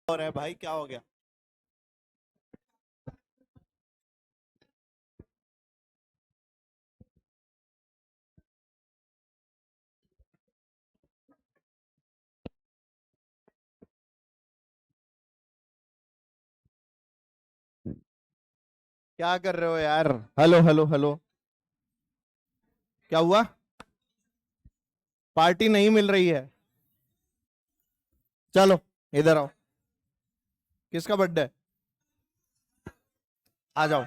और है भाई, क्या हो गया? क्या कर रहे हो यार? Hello hello hello. क्या हुआ? पार्टी नहीं मिल रही है? चलो इधर आओ। किसका बर्थडे है? आ जाओ।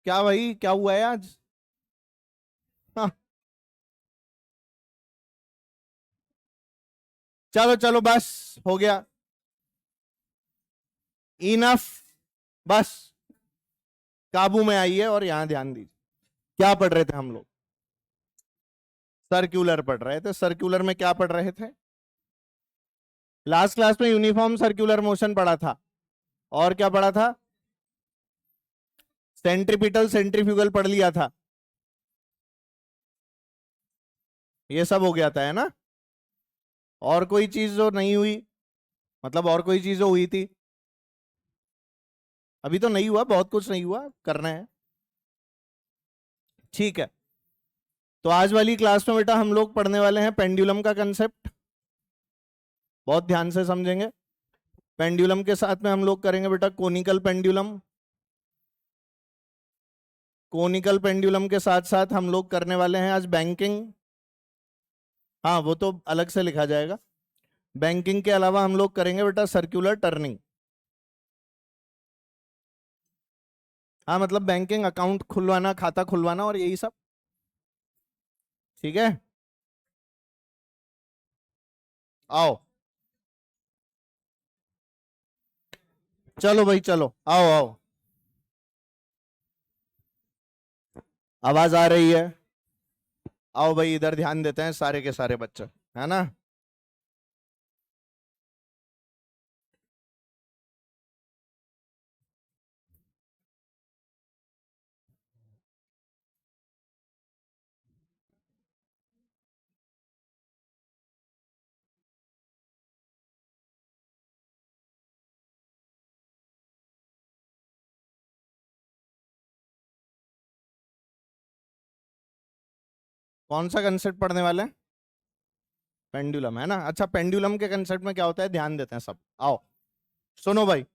क्या भाई, क्या हुआ है आज? हाँ, चलो चलो बस, हो गया। इनफ। बस, काबू में आइए और यहाँ ध्यान दीजिए। क्या पढ़ रहे थे हम लोग? सर्कुलर पढ़ रहे थे। सर्कुलर में क्या पढ़ रहे थे? लास्ट क्लास में यूनिफॉर्म सर्कुलर मोशन पढ़ा था। और क्या पढ़ा था? सेंट्रीपिटल सेंट्रीफ्यूगल पढ़ लिया था। ये सब हो गया था, है ना? और कोई चीज जो नहीं हुई? मतलब और कोई चीज जो हुई थी? अभी तो नहीं हुआ, बहुत कुछ नहीं हुआ, करना है। ठीक है। तो आज वाली क्लास में बेटा हम लोग पढ़ने वाले हैं पेंडुलम का कंसेप्ट। बहुत ध्यान से समझेंगे। पेंडुलम के साथ में हम लोग करेंगे बेटा कोनिकल पेंडुलम। कोनिकल पेंडुलम के साथ साथ हम लोग करने वाले हैं आज बैंकिंग। हाँ, वो तो अलग से लिखा जाएगा। बैंकिंग के अलावा हम लोग करेंगे बेटा सर्कुलर टर्निंग। हाँ, मतलब बैंकिंग, अकाउंट खुलवाना, खाता खुलवाना और यही सब। ठीक है, आओ। चलो भाई चलो, आओ आओ। आवाज आ रही है? आओ भाई, इधर ध्यान देते हैं सारे के सारे बच्चे, है ना? कौन सा कंसेप्ट पढ़ने वाले हैं? पेंडुलम, है ना? अच्छा, पेंडुलम के कंसेप्ट में क्या होता है, ध्यान देते हैं सब। आओ, सुनो भाई।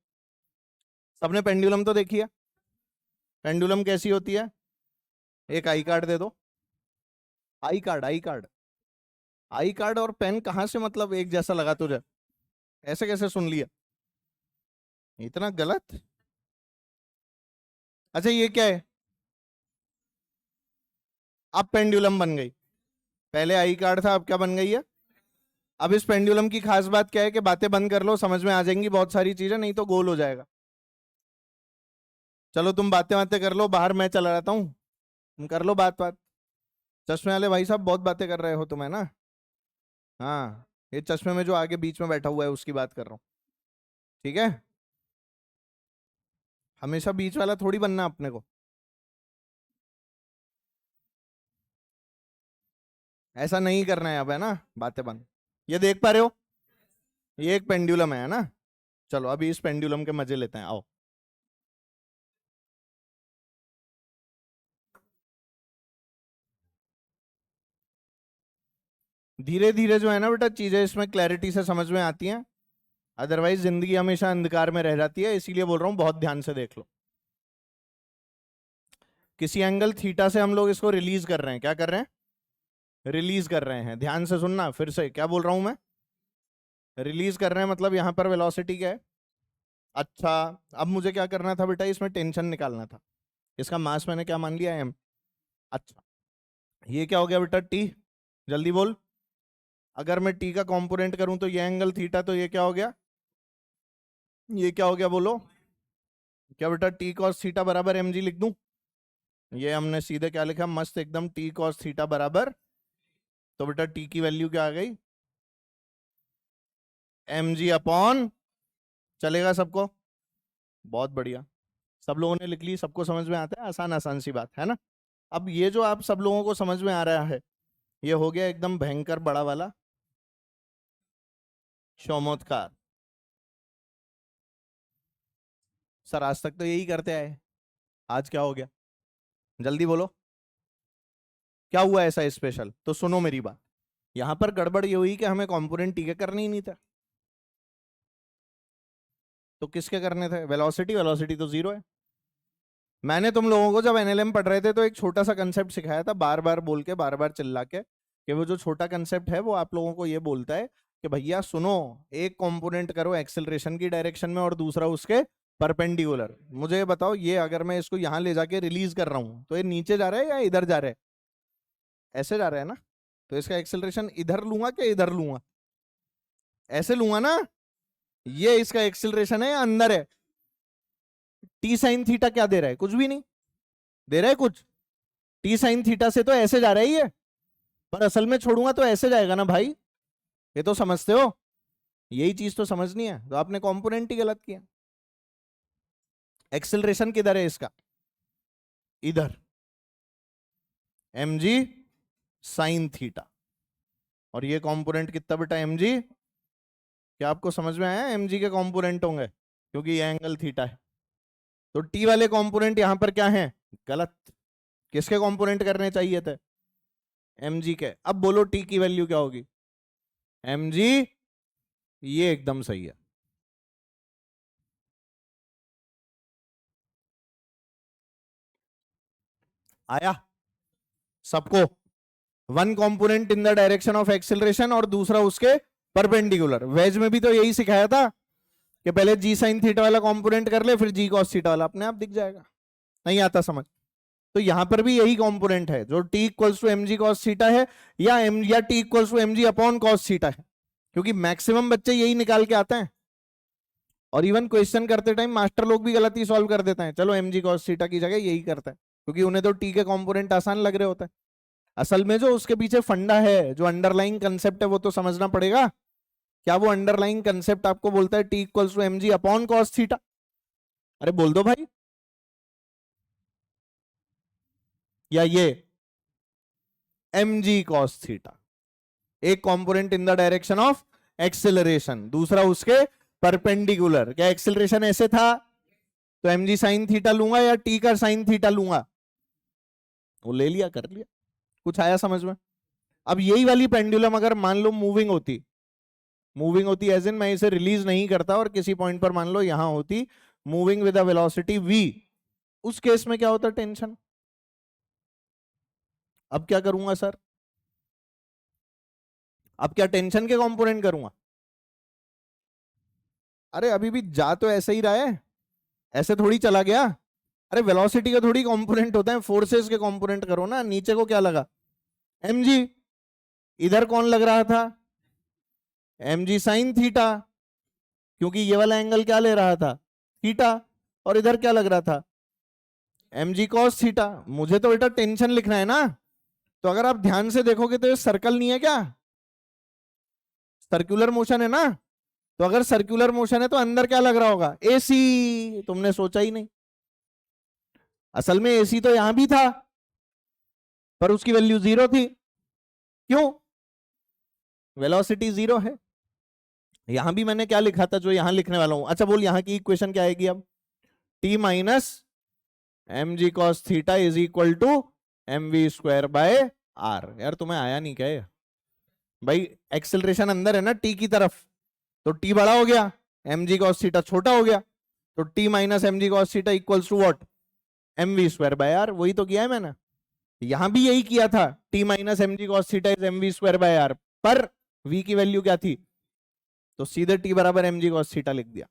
सबने पेंडुलम तो देखी है? पेंडुलम कैसी होती है? एक आई कार्ड दे दो। I card, I card. I card और पेन कहाँ से मतलब एक जैसा लगा तुझे? ऐसे कैसे सुन लिया? इतना गलत। अच्छा, ये क्या है? अब पेंडुलम बन गई। पहले आई कार्ड था, अब क्या बन गई है? अब इस पेंडुलम की खास बात क्या है कि बातें बंद कर लो, समझ में आ जाएंगी बहुत सारी चीजें, नहीं तो गोल हो जाएगा। चलो तुम बातें बातें कर लो, बाहर मैं चला जाता हूँ। तुम कर लो बात बात। चश्मे वाले भाई साहब, बहुत बातें कर रहे हो तुम, है ना? हाँ, ये चश्मे में जो आगे बीच में बैठा हुआ है उसकी बात कर रहा हूँ। ठीक है, हमेशा बीच वाला थोड़ी बनना अपने को। ऐसा नहीं करना है अब, है ना? बातें बंद। ये देख पा रहे हो? ये एक पेंडुलम है ना? चलो अभी इस पेंडुलम के मजे लेते हैं, आओ। धीरे धीरे जो है ना बेटा, चीजें इसमें क्लैरिटी से समझ में आती हैं। अदरवाइज जिंदगी हमेशा अंधकार में रह जाती है, इसीलिए बोल रहा हूँ बहुत ध्यान से देख लो। किसी एंगल थीटा से हम लोग इसको रिलीज कर रहे हैं। क्या कर रहे हैं? रिलीज कर रहे हैं। ध्यान से सुनना, फिर से क्या बोल रहा हूं मैं? रिलीज कर रहे हैं मतलब यहां पर वेलोसिटी क्या है? अच्छा, अब मुझे क्या करना था बेटा, इसमें टेंशन निकालना था। इसका मास मैंने क्या मान लिया, एम। अच्छा, ये क्या हो गया बेटा, टी। जल्दी बोल। अगर मैं टी का कंपोनेंट करूं तो ये एंगल थीटा, तो ये क्या हो गया? ये क्या हो गया बोलो? क्या बेटा, टी कॉस थीटा बराबर एम जी लिख दूं? ये हमने सीधे क्या लिखा, मस्त एकदम, टी कॉस थीटा बराबर। तो बेटा टी की वैल्यू क्या आ गई? M G upon. चलेगा सबको? बहुत बढ़िया। सब लोगों ने लिख ली, सबको समझ में आता है, आसान आसान सी बात है ना? अब ये जो आप सब लोगों को समझ में आ रहा है, ये हो गया एकदम भयंकर बड़ा वाला चमत्कार। सर आज तक तो यही करते आए, आज क्या हो गया? जल्दी बोलो, क्या हुआ ऐसा स्पेशल? तो सुनो मेरी बात, यहां पर गड़बड़ ये हुई कि हमें कंपोनेंट टी के करने ही नहीं था। तो किसके करने थे? वेलोसिटी, वेलोसिटी तो जीरो है। मैंने तुम लोगों को जब एनएलएम पढ़ रहे थे तो एक छोटा सा कंसेप्ट सिखाया था, बार बार बोल के, बार बार चिल्ला के, कि वो जो छोटा कंसेप्ट है वो आप लोगों को ये बोलता है कि भैया सुनो, एक कंपोनेंट करो एक्सेलरेशन की डायरेक्शन में और दूसरा उसके परपेंडिकुलर। मुझे ये बताओ, ये अगर मैं इसको यहां ले जाके रिलीज कर रहा हूं तो ये नीचे जा रहा है या इधर जा रहा है? ऐसे जा रहा है ना, तो इसका एक्सेलरेशन इधर लूंगा कि इधर लूंगा? ऐसे लूंगा ना। ये इसका एक्सेलरेशन है या अंदर है? टी साइन थीटा क्या दे रहा है? कुछ भी नहीं दे रहा है कुछ। टी साइन थीटा से तो ऐसे जा रहा है ये, पर असल में छोड़ूंगा तो ऐसे जाएगा ना भाई, ये तो समझते हो। यही चीज तो समझनी है, तो आपने कंपोनेंट ही गलत किया। एक्सेलरेशन किधर है इसका? इधर, mg साइन थीटा। और ये कंपोनेंट कितना बेटा? mg। क्या आपको समझ में आया? mg के कंपोनेंट होंगे क्योंकि ये एंगल थीटा है। तो टी वाले कंपोनेंट यहां पर क्या है? गलत। किसके कंपोनेंट करने चाहिए थे? mg के। अब बोलो टी की वैल्यू क्या होगी? mg, ये एकदम सही है। आया सबको? One component in the direction of acceleration और दूसरा उसके परपेंडिकुलर। वेज में भी तो यही सिखाया था कि पहले जी साइन थीटा वाला कंपोनेंट कर ले, फिर जी कॉस थीटा वाला, अपने आप दिख जाएगा। नहीं आता समझ? तो यहां पर भी यही कंपोनेंट है जो T equals to M G cos theta है, या T equals to M G upon cos theta है, क्योंकि मैक्सिमम बच्चे यही निकाल के आते हैं। और इवन क्वेश्चन करते टाइम मास्टर लोग भी गलती सॉल्व कर देते हैं, चलो एम जी कॉस थीटा की जगह यही करते हैं, क्योंकि उन्हें तो टी के कंपोनेंट आसान लग रहे होते हैं। असल में जो उसके पीछे फंडा है, जो अंडरलाइंग कंसेप्ट है, वो तो समझना पड़ेगा। क्या वो अंडरलाइंग कंसेप्ट आपको बोलता है T equals to M G upon cos theta? अरे बोल दो भाई। या ये एम जी कॉस थीटा, एक component in the direction of acceleration, दूसरा उसके परपेंडिकुलर। क्या एक्सेलरेशन ऐसे था तो एम जी साइन थीटा लूंगा या टी का साइन थीटा लूंगा? वो ले लिया, कर लिया। कुछ आया समझ में? अब यही वाली पेंडुलम अगर मान लो मूविंग होती एज इन मैं इसे रिलीज नहीं करता और किसी पॉइंट पर मान लो यहां होती moving with a velocity v, उस केस में क्या होता? टेंशन। अब क्या करूंगा सर? अब क्या टेंशन के कंपोनेंट करूंगा? अरे अभी भी जा तो ऐसे ही रहा है, ऐसे थोड़ी चला गया। अरे वेलोसिटी का थोड़ी कंपोनेंट होता है, फोर्सेस के कंपोनेंट करो ना। नीचे को क्या लगा? mg। इधर कौन लग रहा था? mg साइन थीटा, क्योंकि ये वाला एंगल क्या ले रहा था? थीटा। और इधर क्या लग रहा था? mg cos theta. मुझे तो बेटा टेंशन लिखना है ना। तो अगर आप ध्यान से देखोगे तो ये सर्कल नहीं है क्या? सर्कुलर मोशन है ना। तो अगर सर्कुलर मोशन है तो अंदर क्या लग रहा होगा? एसी। तुमने सोचा ही नहीं। असल में एसी तो यहां भी था, पर उसकी वैल्यू जीरो थी। क्यों? वेलोसिटी जीरो है। यहां भी मैंने क्या लिखा था जो यहां लिखने वाला हूं? अच्छा बोल, यहां की इक्वेशन क्या आएगी अब? T minus M G cos theta is equal to M V square by R. यार तुम्हें आया नहीं क्या ये? भाई एक्सेलरेशन अंदर है ना टी की तरफ, तो टी बड़ा हो गया, एम जी कॉस थीटा छोटा हो गया, तो T minus M G cos theta equals to what? M V square by R. वही तो किया है मैंने, यहां भी यही किया था। T minus M G cos theta is M V square by R, पर वी की वैल्यू क्या थी? तो सीधे टी बराबर एम जी कॉस थीटा लिख दिया।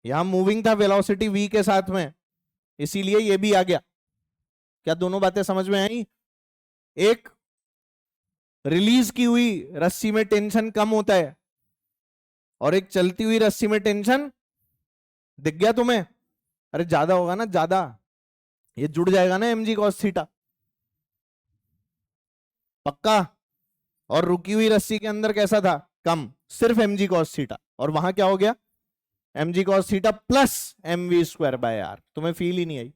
यहां मूविंग था वेलोसिटी वी के साथ में, इसीलिए ये भी आ गया। क्या दोनों बातें समझ में आई? एक रिलीज की हुई रस्सी में टेंशन कम होता है, और एक चलती हुई रस्सी में टेंशन, दिख गया तुम्हें? अरे ज्यादा होगा ना, ज्यादा, ये जुड़ जाएगा ना एम जी कॉस थीटा, पक्का। और रुकी हुई रस्सी के अंदर कैसा था? कम, सिर्फ एम जी कॉस थीटा। और वहां क्या हो गया? M G cos theta plus M V square by R. तुम्हें फील ही नहीं आई?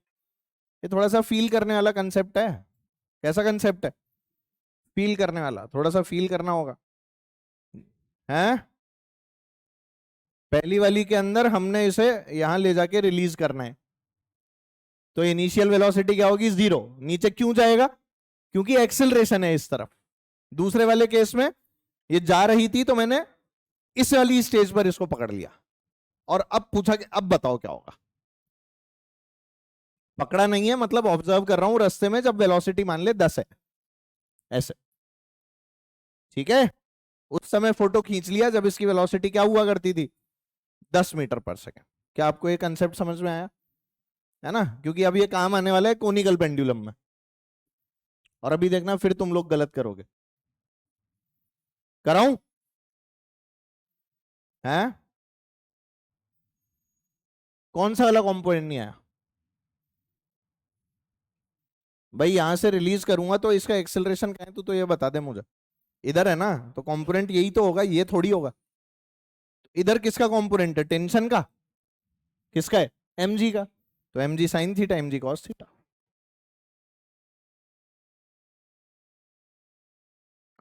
ये थोड़ा सा फील करने वाला कंसेप्ट है। कैसा कंसेप्ट है? फील करने वाला, थोड़ा सा फील करना होगा। हैं? पहली वाली के अंदर हमने इसे यहां ले जाके रिलीज करना है, तो इनिशियल वेलोसिटी क्या होगी? 0। नीचे क्यों जाएगा? क्योंकि एक्सेलरेशन है इस तरफ। दूसरे वाले केस में ये जा रही थी, तो मैंने इस वाली स्टेज पर इसको पकड़ लिया, और अब पूछा कि अब बताओ क्या होगा। पकड़ा नहीं है, मतलब ऑब्जर्व कर रहा हूं रास्ते में, जब वेलोसिटी मान ले 10 है, ऐसे। ठीक है? उस समय फोटो खींच लिया जब इसकी वेलोसिटी क्या हुआ करती थी? 10 मीटर पर सेकेंड। क्या आपको ये कंसेप्ट समझ में आया? है ना? क्योंकि अब ये काम आने वाला है कोनिकल पेंडुलम में, और अभी देखना फिर तुम लोग गलत करोगे। कराऊं? है? कौन सा वाला कंपोनेंट नहीं आया? भाई यहां से रिलीज करूंगा तो इसका एक्सेलरेशन क्या है, तो ये बता दे मुझे। इधर है ना, तो कंपोनेंट यही तो होगा, ये थोड़ी होगा। इधर किसका कंपोनेंट है? टेंशन का। किसका है? mg का। तो mg sine theta, mg cos theta.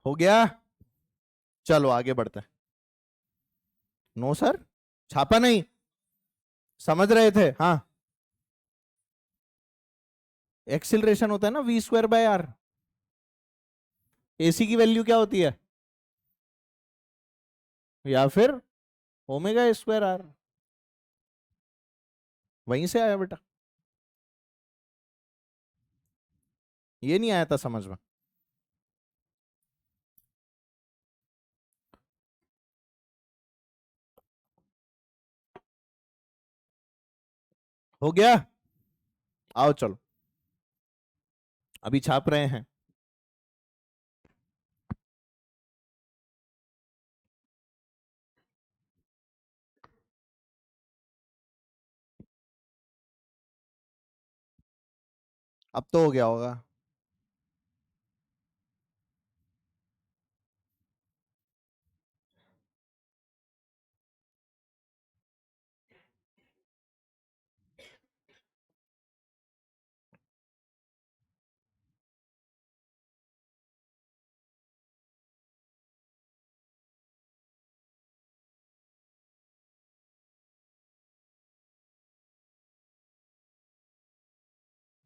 हो गया? चलो आगे बढ़ते हैं। नो सर, छापा नहीं। समझ रहे थे? हाँ। एक्सिलरेशन होता है ना v²/r। एसी की वैल्यू क्या होती है? या फिर ω²r। वहीं से आया बेटा, ये नहीं आया था समझ में? हो गया? आओ चलो, अभी छाप रहे हैं। अब तो हो गया होगा।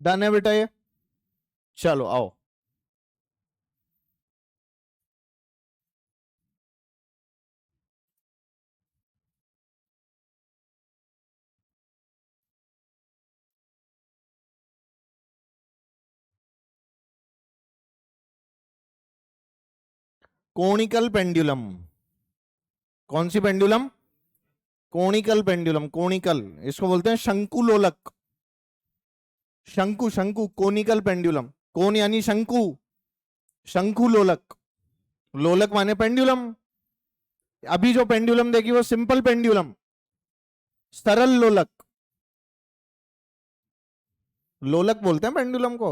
डन है बेटा ये। चलो आओ। Conical pendulum. कौन सी पेंडुलम? Conical pendulum. कोनिकल, इसको बोलते हैं शंकुलोलक। शंकु, शंकु, कोनिकल पेंडुलम। कोन यानी शंकु, शंकु लोलक। लोलक माने पेंडुलम। अभी जो पेंडुलम देखी वो सिंपल पेंडुलम, सरल लोलक। लोलक बोलते हैं पेंडुलम को।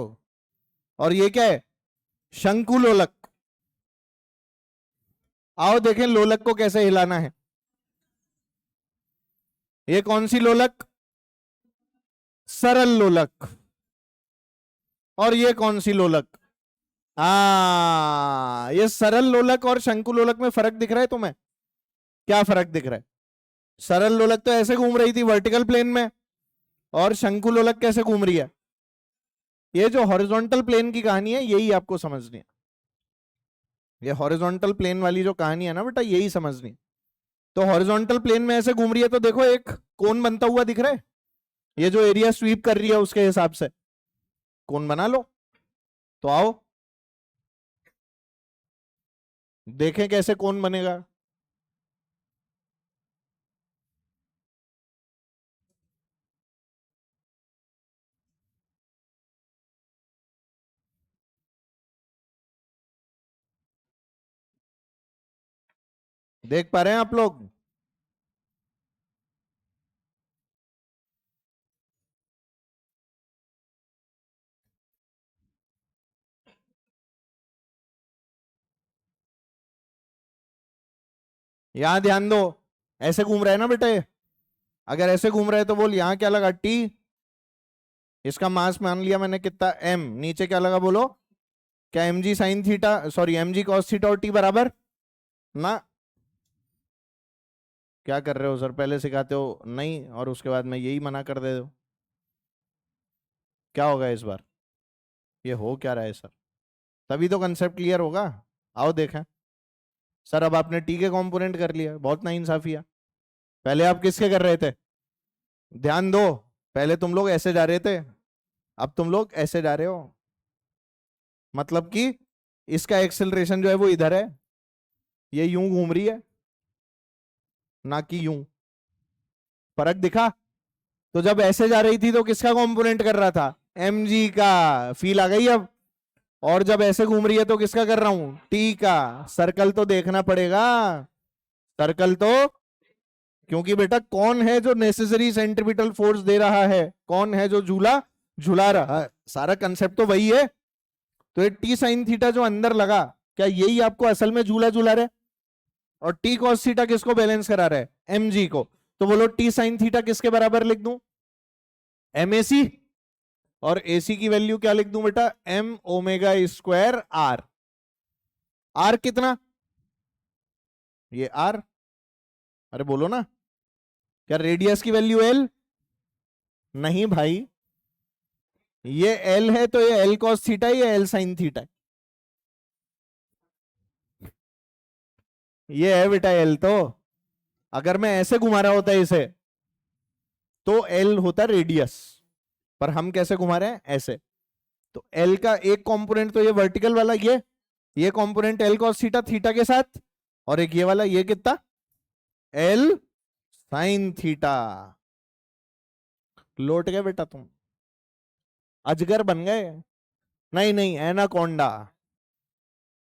और ये क्या है? शंकु लोलक। आओ देखें लोलक को कैसे हिलाना है। ये कौन सी लोलक? सरल लोलक। और ये कौन सी लोलक? ये सरल लोलक और शंकु लोलक में फर्क दिख रहा है तुम्हें? क्या फर्क दिख रहा है? सरल लोलक तो ऐसे घूम रही थी वर्टिकल प्लेन में, और शंकु लोलक कैसे घूम रही है? ये जो हॉरिजॉन्टल प्लेन की कहानी है यही आपको समझनी है। ये हॉरिजॉन्टल प्लेन वाली जो कहानी है ना बेटा, यही समझनी है। तो हॉरिजॉन्टल प्लेन में ऐसे घूम रही है, तो देखो एक कोन बनता हुआ दिख रहा है। ये जो एरिया स्वीप कर रही है उसके हिसाब से कोन बना लो। तो आओ देखें कैसे कोन बनेगा। देख पा रहे हैं आप लोग? यहां ध्यान दो, ऐसे घूम रहा है ना बेटा ये। अगर ऐसे घूम रहा है तो बोल यहां क्या लगा? टी। इसका मास मान लिया मैंने कितना, m, नीचे क्या लगा बोलो, क्या M G sine theta, sorry M G cos theta और टी बराबर ना। क्या कर रहे हो सर, पहले सिखाते हो नहीं और उसके बाद में यही मना कर दे दो, क्या होगा इस बार, ये हो क्या रहा है सर, तभी तो कंसेप्ट क्लियर होगा। आओ देखें। सर अब आपने टी के कंपोनेंट कर लिया, बहुत नाइंसाफी है। पहले आप किसके कर रहे थे, ध्यान दो, पहले तुम लोग ऐसे जा रहे थे, अब तुम लोग ऐसे जा रहे हो, मतलब कि इसका एक्सेलरेशन जो है वो इधर है, ये यूं घूम रही है, ना कि यूं। फर्क दिखा। तो जब ऐसे जा रही थी तो किसका कंपोनेंट कर रहा था, एम जी का, फील आ गई अब। और जब ऐसे घूम रही है तो किसका कर रहा हूं, टी का। सर्कल तो देखना पड़ेगा, सर्कल तो, क्योंकि बेटा कौन है जो नेसेसरी सेंट्रीपिटल फोर्स दे रहा है, कौन है जो झूला झुला रहा है, सारा कंसेप्ट तो वही है। तो ये टी साइन थीटा जो अंदर लगा, क्या यही आपको असल में झूला झूला रहा है, और टी कॉस थीटा किसको बैलेंस करा रहा है, एम जी को। तो बोलो टी साइन थीटा किसके बराबर लिख दूं, एम ए सी, और एसी की वैल्यू क्या लिख दूं बेटा, M omega square R. R कितना, ये आर, अरे बोलो ना, क्या रेडियस की वैल्यू एल, नहीं भाई, ये एल है तो ये एल कॉस थीटा, ये एल साइन थीटा, ये है बेटा एल। तो अगर मैं ऐसे घुमा रहा होता इसे तो एल होता रेडियस, पर हम कैसे घुमा रहे हैं, ऐसे। तो एल का एक कंपोनेंट तो ये वर्टिकल वाला, ये component L cos theta theta के साथ, और एक ये वाला, ये कितना, एल साइन थीटा। लौट गए बेटा तुम, अजगर बन गए, नहीं नहीं एनाकोंडा।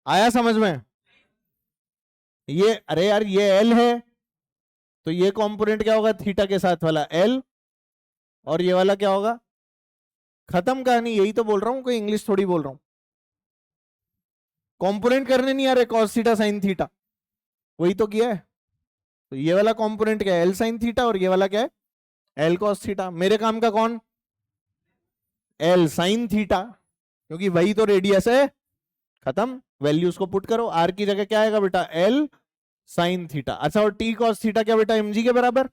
आया समझ में, ये अरे यार ये एल है, तो ये कंपोनेंट क्या होगा, थीटा के साथ वाला एल, और ये वाला क्या होगा, खत्म कहानी, यही तो बोल रहा हूं, कोई इंग्लिश थोड़ी बोल रहा हूं। कंपोनेंट करने नहीं आ रहे, कॉस थीटा साइन थीटा, वही तो किया है। तो ये वाला कंपोनेंट क्या है, एल साइन थीटा, और ये वाला क्या है, एल कॉस थीटा। मेरे काम का कौन, एल साइन थीटा, क्योंकि वही तो रेडियस है। खत्म, वैल्यूज को पुट करो, आर की जगह क्या आएगा बेटा, एल साइन थीटा। अच्छा, और टी कॉस थीटा क्या बेटा, एम जी के बराबर,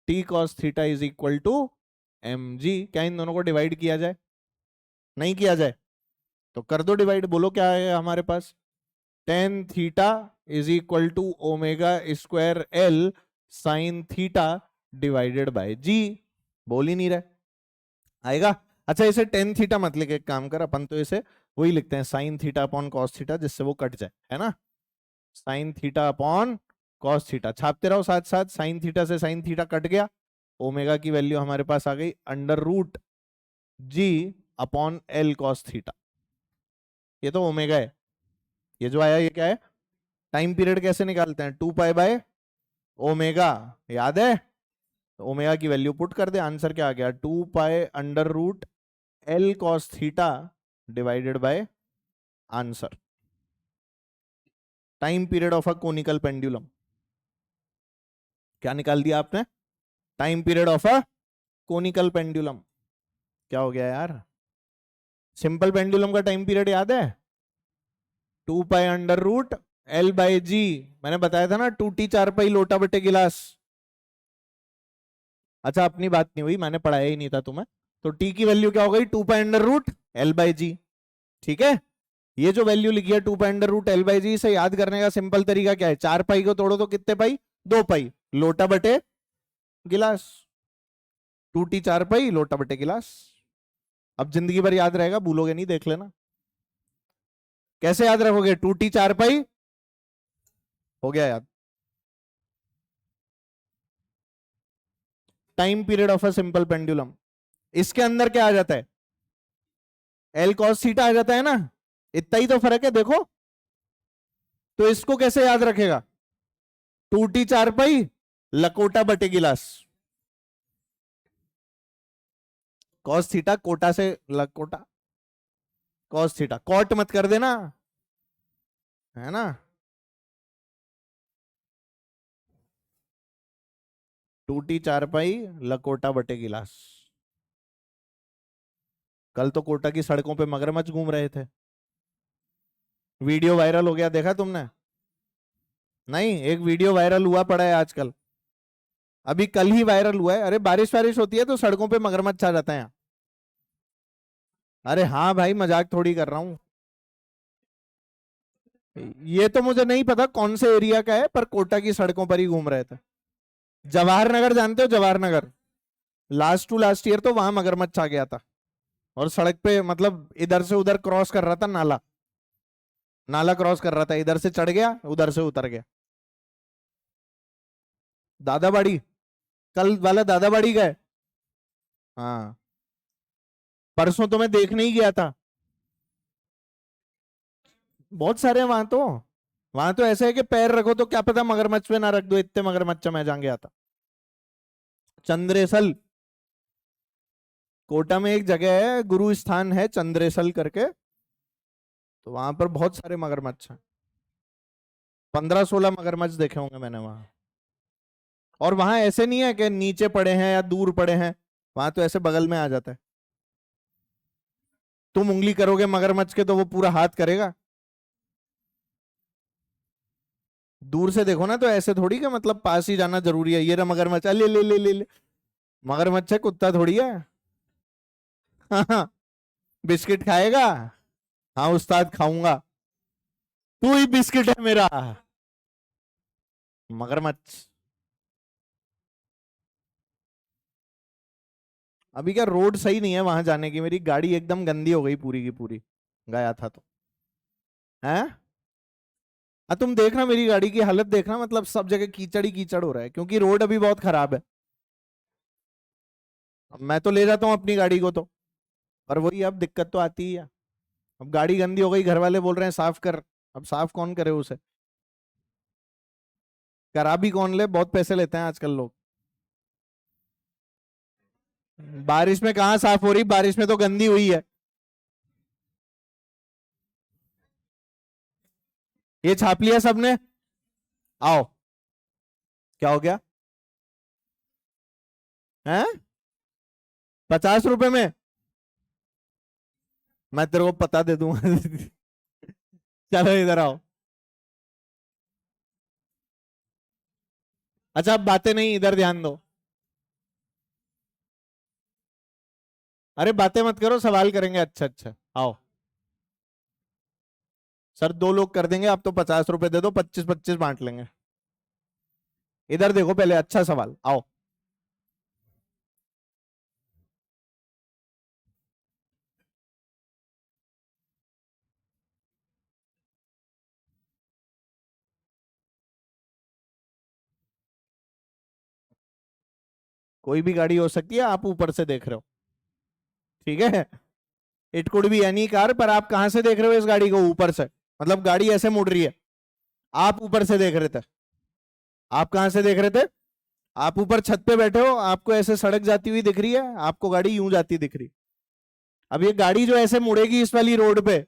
T cos theta is equal to M G. क्या इन दोनों को डिवाइड किया जाए, नहीं किया जाए तो कर दो डिवाइड, बोलो क्या है हमारे पास, tan theta is equal to omega square L sine theta divided by G. बोल ही नहीं रहे, आएगा। अच्छा इसे टेन थीटा मत लिख, एक काम कर, अपन तो इसे वही लिखते हैं, sign theta upon cos theta, जिससे वो कट जाए, है ना। Sign theta upon cos theta छापते रहो साथ साथ, साइन थीटा से साइन थीटा कट गया, ओमेगा की वैल्यू हमारे पास आ गई अंडर रूट जी अपॉन एल कॉस थीटा। ये तो ओमेगा है, ये जो आया ये क्या है, टाइम पीरियड कैसे निकालते हैं, 2 पाई बाय ओमेगा, याद है। तो ओमेगा की वैल्यू पुट कर दे, आंसर क्या आ गया, 2 pi under root L cos theta divided by answer, time period of a conical pendulum. क्या निकाल दिया आपने, time period of a conical pendulum. क्या हो गया यार, सिंपल पेंडुलम का टाइम पीरियड याद है, 2 pi under root L by G. मैंने बताया था ना, 2T 4 पाई लोटा बटे गिलास। अच्छा अपनी बात नहीं हुई, मैंने पढ़ाया ही नहीं था तुम्हें। तो टी की वैल्यू क्या हो गई, 2 pi under root L by G, ठीक है। ये जो वैल्यू लिखी है 2 pi under root L by G, इसे याद करने का सिंपल तरीका क्या है, 4 पाई को तोड़ो तो कितने पाई, 2 पाई, लोटा बटे गिलास, 2T 4 पाई लोटा बटे गिलास। अब जिंदगी भर याद रहेगा, भूलोगे नहीं, देख लेना। कैसे याद रखोगे, 2T 4 पाई हो गया याद। Time period of a simple pendulum, इसके अंदर क्या आ जाता है, एल कॉस थीटा आ जाता है ना, इतना ही तो फर्क है देखो। तो इसको कैसे याद रखेगा, 2T 4 पाई लकोटा बटे गिलास, कॉस थीटा कोटा से लकोटा, कॉस थीटा कॉट मत कर देना, है ना। 2T 4 पाई लकोटा बटे गिलास, कल तो कोटा की सड़कों पे मगरमच्छ घूम रहे थे, वीडियो वायरल हो गया, देखा तुमने? नहीं, एक वीडियो वायरल हुआ पड़ा है आजकल, अभी कल ही वायरल हुआ है। अरे बारिश वारिश होती है तो सड़कों पे मगरमच्छ आ जाते हैं। अरे हाँ भाई, मजाक थोड़ी कर रहा हूँ। ये तो मुझे नहीं पता कौन से एरिया का है, पर कोटा की सड़कों पर ही घूम रहे थे। जवाहर नगर जानते हो? Jawahar Nagar, last to last year तो वहां मगरमच्छ आ गया था, और सड़क पे मतलब इधर से उधर क्रॉस कर रहा था, नाला नाला क्रॉस कर रहा था, इधर से चढ़ गया उधर से उतर गया। दादाबाड़ी, कल वाला दादाबाड़ी गए? हाँ, परसों तो मैं देखने ही गया था। बहुत सारे हैं वहां तो ऐसे है कि पैर रखो तो क्या पता मगरमच्छ पे ना रख दो, इतने मगरमच्छ मैं जान गया था। चंद्रेसल, कोटा में एक जगह है, गुरु स्थान है चंद्रेसल करके, तो वहां पर बहुत सारे मगरमच्छ हैं। 15-16 मगरमच्छ देखे होंगे मैंने वहां। और वहां ऐसे नहीं है कि नीचे पड़े हैं या दूर पड़े हैं, वहां तो ऐसे बगल में आ जाता है। तुम उंगली करोगे मगरमच्छ के तो वो पूरा हाथ करेगा। दूर से देखो ना तो ऐसे थोड़ी का मतलब पास ही जाना जरूरी है, ये ना मगरमच्छ, ले ले ले ले ले। मगरमच्छ है, कुत्ता थोड़ी है। हाँ हाँ, बिस्किट खाएगा? हाँ उस्ताद खाऊंगा, तू ही बिस्किट है मेरा। मगरमच्छ। अभी क्या रोड सही नहीं है वहां जाने की, मेरी गाड़ी एकदम गंदी हो गई पूरी की पूरी, गया था तो है। तुम देखना मेरी गाड़ी की हालत देखना, मतलब सब जगह कीचड़ ही कीचड़ हो रहा है, क्योंकि रोड अभी बहुत खराब है। अब मैं तो ले जाता हूँ अपनी गाड़ी को तो, पर वही अब दिक्कत तो आती ही है। अब गाड़ी गंदी हो गई, घर वाले बोल रहे हैं साफ कर, अब साफ कौन करे उसे? करा भी कौन ले, बहुत पैसे लेते हैं आजकल लोग। बारिश में कहाँ साफ हो रही, बारिश में तो गंदी हुई है। ये छाप लिया सबने? आओ। क्या हो गया? हैं? 50 रुपए में? मैं तेरे को पता दे दूंगा। चलो इधर आओ। अच्छा अब बातें नहीं, इधर ध्यान दो। अरे बातें मत करो, सवाल करेंगे। अच्छा अच्छा, आओ। सर 2 लोग कर देंगे, आप तो 50 रुपए दे दो, 25-25 बांट लेंगे। इधर देखो पहले, अच्छा सवाल, आओ। कोई भी गाड़ी हो सकती है, आप ऊपर से देख रहे हो, ठीक है? It could be any car, पर आप कहां से देख रहे हो इस गाड़ी को? ऊपर से, मतलब गाड़ी ऐसे मुड़ रही है, आप ऊपर से देख रहे थे। आप कहां से देख रहे थे? आप ऊपर छत पे बैठे हो, आपको ऐसे सड़क जाती हुई दिख रही है, आपको गाड़ी यूं जाती दिख रही। अब ये गाड़ी जो ऐसे मुड़ेगी इस वाली रोड पे,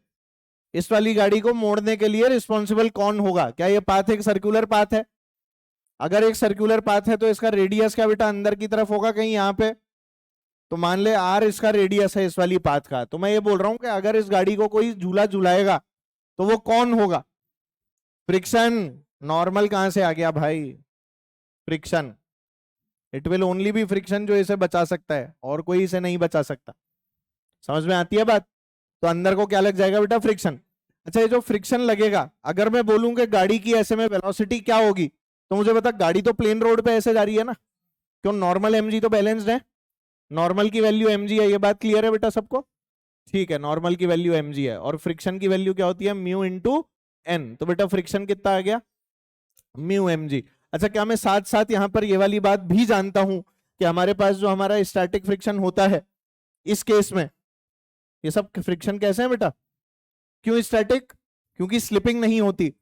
इस वाली गाड़ी को मोड़ने के लिए रिस्पॉन्सिबल कौन होगा? क्या ये पाथ एक सर्कुलर पाथ है? अगर एक सर्कुलर पाथ है तो इसका रेडियस क्या बेटा अंदर की तरफ होगा कहीं यहाँ पे? तो मान ले आर इसका रेडियस है इस वाली पाथ का, तो मैं ये बोल रहा हूं कि अगर इस गाड़ी को कोई झूला झुलाएगा तो वो कौन होगा? फ्रिक्शन। नॉर्मल कहां से आ गया भाई? Friction. It will only be friction जो इसे बचा सकता है, और कोई इसे नहीं बचा सकता। समझ में आती है बात? तो अंदर को क्या लग जाएगा बेटा? फ्रिक्शन। अच्छा, ये जो फ्रिक्शन लगेगा, अगर मैं बोलूं कि गाड़ी की ऐसे में वेलोसिटी क्या होगी, तो मुझे बता, गाड़ी तो प्लेन रोड पे ऐसे जा रही है ना, क्यों? नॉर्मल एमजी तो बैलेंस्ड है, नॉर्मल की वैल्यू एमजी है, ये बात क्लियर है बेटा सबको? ठीक है, नॉर्मल की वैल्यू एमजी है, और फ्रिक्शन की वैल्यू क्या होती है? Mu into N. तो बेटा फ्रिक्शन कितना आ गया? Mu MG. अच्छा, क्या मैं साथ साथ यहां पर ये वाली बात भी जानता हूं कि हमारे पास जो हमारा स्टैटिक फ्रिक्शन होता है, इस केस में ये सब फ्रिक्शन कैसे है बेटा? क्यों स्टैटिक? क्योंकि स्लिपिंग नहीं होती।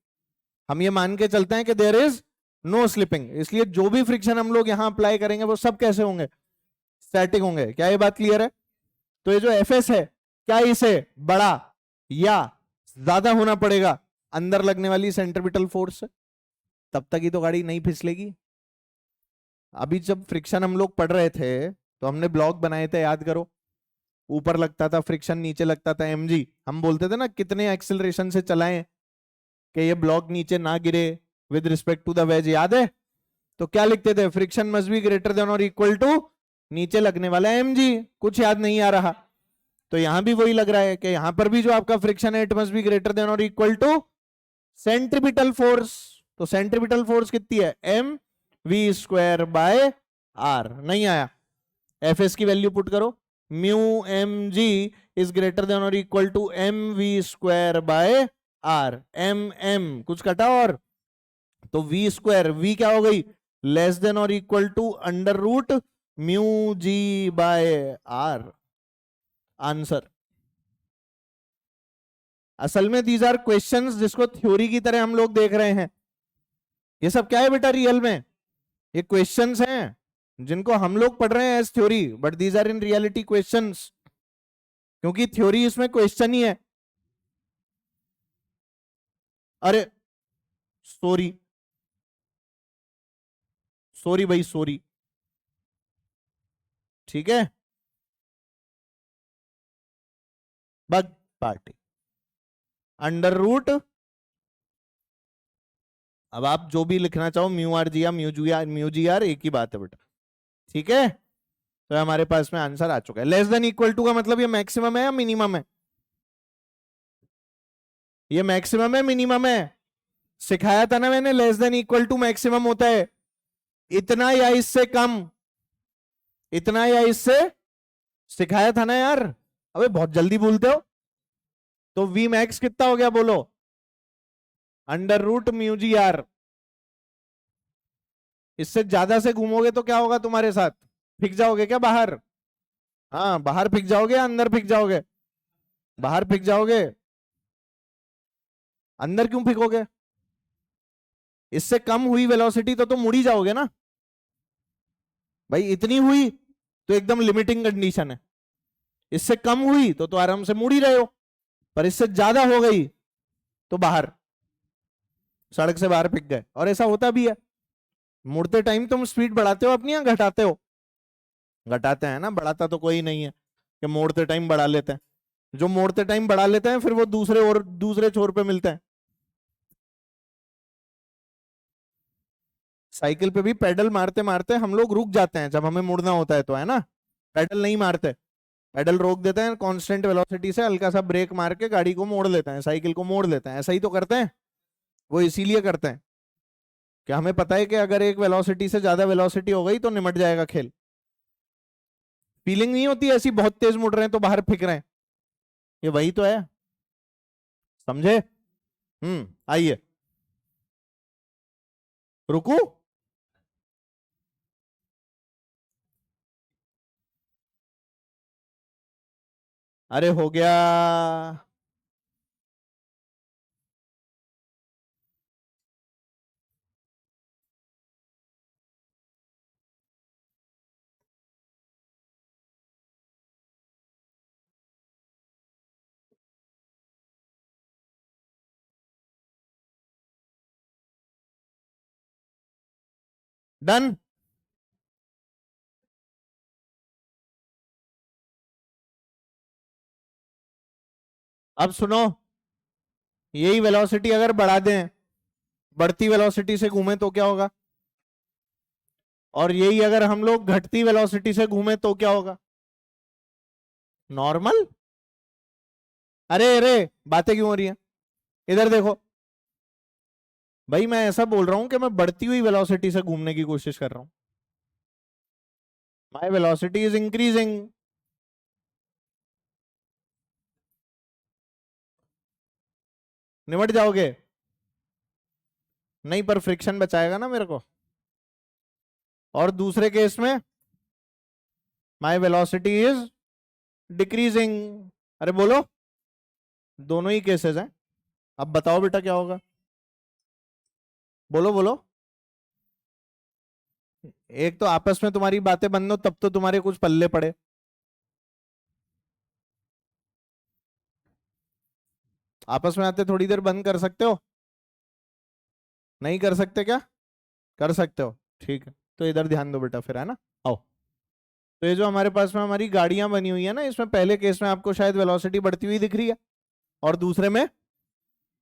हम ये मान के चलते हैं कि देयर इज नो स्लिपिंग, इसलिए जो भी फ्रिक्शन हम लोग यहां अप्लाई करेंगे वो सब कैसे होंगे? स्टैटिक होंगे। क्या ये बात क्लियर है? तो ये जो एफ एस है, क्या इसे बड़ा या ज्यादा होना पड़ेगा अंदर लगने वाली सेंट्रिपिटल फोर्स से? तब तक ही तो गाड़ी नहीं फिसलेगी। अभी जब फ्रिक्शन हम लोग पढ़ रहे थे तो हमने ब्लॉक बनाए थे, याद करो। ऊपर लगता था फ्रिक्शन, नीचे लगता था mg। हम बोलते थे ना कितने एक्सेलरेशन से चलाएं कि ये ब्लॉक नीचे ना गिरे with respect to the wedge, याद है? तो क्या लिखते थे? Friction must be greater than और इक्वल टू नीचे लगने वाला mg। कुछ याद नहीं आ रहा? तो यहां भी वही लग रहा है कि यहां पर भी जो आपका फ्रिक्शन है it must be greater than और इक्वल टू सेंट्रीपिटल फोर्स। तो सेंट्रीपिटल फोर्स कितनी है? M V square by R. नहीं आया? एफ एस की वैल्यू पुट करो, mu M G is greater than और equal to M V square by R. M कुछ कटा और, तो वी स्क्वायर, वी क्या हो गई? लेस देन और equal to under root mu G by R. Answer. असल में दीज आर क्वेश्चंस जिसको थ्योरी की तरह हम लोग देख रहे हैं। ये सब क्या है बेटा रियल में? ये क्वेश्चंस हैं जिनको हम लोग पढ़ रहे हैं as theory, but these are in reality questions, क्योंकि थ्योरी इसमें क्वेश्चन ही है। अरे सॉरी, सॉरी भाई सॉरी, ठीक है, बग पार्टी अंडर रूट। अब आप जो भी लिखना चाहो, म्यू आर जी या म्यू जी आर एक ही बात है बेटा, ठीक है। तो हमारे पास में आंसर आ चुका है। लेस देन इक्वल टू का मतलब ये मैक्सिमम है या मिनिमम है? ये मैक्सिमम है मिनिमम है? सिखाया था ना मैंने, less than equal to maximum होता है। इतना या इससे कम, इतना या इससे, सिखाया था ना यार। अबे बहुत जल्दी भूलते हो। तो वी मैक्स कितना हो गया बोलो? Under root mu G R. इससे ज्यादा से घूमोगे तो क्या होगा तुम्हारे साथ? फिक जाओगे क्या बाहर? हाँ, बाहर फिक जाओगे या अंदर फिक जाओगे? बाहर फिक जाओगे। अंदर क्यों फिकोगे? इससे कम हुई वेलोसिटी तो तुम मुड़ ही जाओगे ना भाई। इतनी हुई तो एकदम लिमिटिंग कंडीशन है, इससे कम हुई तो आराम से मुड़ ही रहे हो, पर इससे ज्यादा हो गई तो बाहर, सड़क से बाहर फिक गए। और ऐसा होता भी है। मुड़ते टाइम तुम स्पीड बढ़ाते हो अपनी या घटाते हो? घटाते हैं ना, बढ़ाता तो कोई नहीं है कि मोड़ते टाइम बढ़ा लेते हैं। जो मोड़ते टाइम बढ़ा लेते हैं फिर वो दूसरे छोर पे मिलते हैं। साइकिल पे भी पेडल मारते मारते हम लोग रुक जाते हैं जब हमें मुड़ना होता है, तो है ना। पेडल नहीं मारते, पेडल रोक देते हैं कांस्टेंट वेलोसिटी से, हल्का सा ब्रेक मार के गाड़ी को मोड़ लेते हैं, साइकिल को मोड़ लेते हैं। ऐसा ही तो करते हैं। वो इसीलिए करते हैं कि हमें पता है कि अगर एक वेलोसिटी से ज्यादा वेलोसिटी हो गई तो निमट जाएगा खेल। फीलिंग नहीं होती ऐसी बहुत तेज मुड़ रहे हैं तो बाहर फेंक रहे हैं? ये वही तो है, समझे? आइए, रुकू। अरे हो गया। डन। अब सुनो, यही वेलोसिटी अगर बढ़ा दें, बढ़ती वेलोसिटी से घूमे तो क्या होगा? और यही अगर हम लोग घटती वेलोसिटी से घूमे तो क्या होगा? नॉर्मल। अरे अरे, बातें क्यों हो रही हैं? इधर देखो भाई, मैं ऐसा बोल रहा हूं कि मैं बढ़ती हुई वेलोसिटी से घूमने की कोशिश कर रहा हूं। माई वेलोसिटी इज इंक्रीजिंग। निमट जाओगे? नहीं, पर फ्रिक्शन बचाएगा ना मेरे को। और दूसरे केस में माई वेलोसिटी इज डिक्रीजिंग। अरे बोलो, दोनों ही केसेस हैं। अब बताओ बेटा क्या होगा? बोलो बोलो। एक तो आपस में तुम्हारी बातें बंद हो तब तो तुम्हारे कुछ पल्ले पड़े। आपस में आते थोड़ी देर बंद कर सकते हो? नहीं कर सकते क्या? कर सकते हो, ठीक है। तो इधर ध्यान दो बेटा फिर, है ना। आओ। तो ये जो हमारे पास में हमारी गाड़ियां बनी हुई है ना, इसमें पहले केस में आपको शायद वेलोसिटी बढ़ती हुई दिख रही है और दूसरे में,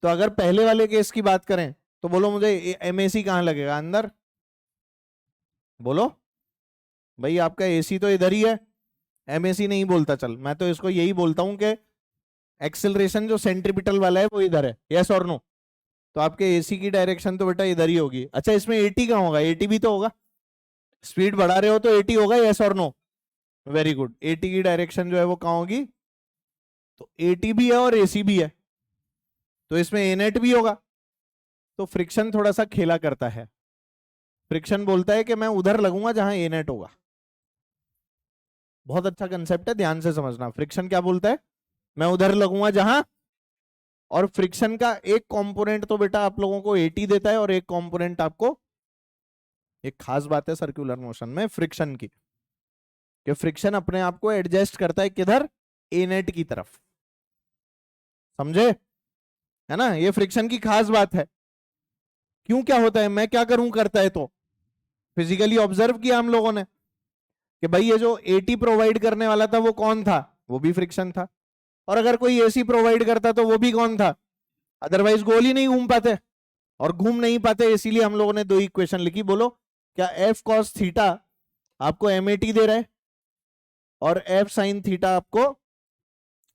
तो अगर पहले वाले केस की बात करें तो बोलो मुझे एमएसी कहाँ लगेगा अंदर, बोलो भाई, आपका एसी तो इधर ही है, एमएसी नहीं बोलता, चल मैं तो इसको यही बोलता हूं कि एक्सेलरेशन जो सेंट्रीपिटल वाला है वो इधर है, यस और नो। तो आपके एसी की डायरेक्शन तो बेटा इधर ही होगी। अच्छा इसमें एटी कहाँ होगा, एटी भी तो होगा, स्पीड बढ़ा रहे हो तो एटी होगा, यस और नो, वेरी गुड। एटी की डायरेक्शन जो है वो कहाँ होगी, तो एटी भी है और एसी भी है, तो इसमें ए नेट भी होगा। तो फ्रिक्शन थोड़ा सा खेला करता है, फ्रिक्शन बोलता है कि मैं उधर लगूंगा जहां ए नेट होगा। बहुत अच्छा कंसेप्ट है, ध्यान से समझना। फ्रिक्शन क्या बोलता है, मैं उधर लगूंगा जहां, और फ्रिक्शन का एक कंपोनेंट तो बेटा आप लोगों को एटी देता है और एक कंपोनेंट आपको, एक खास बात है सर्कुलर मोशन में फ्रिक्शन की, कि फ्रिक्शन अपने आप को एडजस्ट करता है किधर, ए नेट की तरफ, समझे, है ना, ये फ्रिक्शन की खास बात है। क्यों क्या होता है, मैं क्या करूं करता है, तो फिजिकली ऑब्जर्व किया हम लोगों ने कि भाई ये जो एटी प्रोवाइड करने वाला था वो कौन था, वो भी फ्रिक्शन था, और अगर कोई एसी प्रोवाइड करता तो वो भी कौन था, अदरवाइज गोल ही नहीं घूम पाते, और घूम नहीं पाते इसीलिए हम लोगों ने दो इक्वेशन लिखी। बोलो क्या एफ कॉस थीटा आपको एम ए टी दे रहा है और एफ साइन थीटा आपको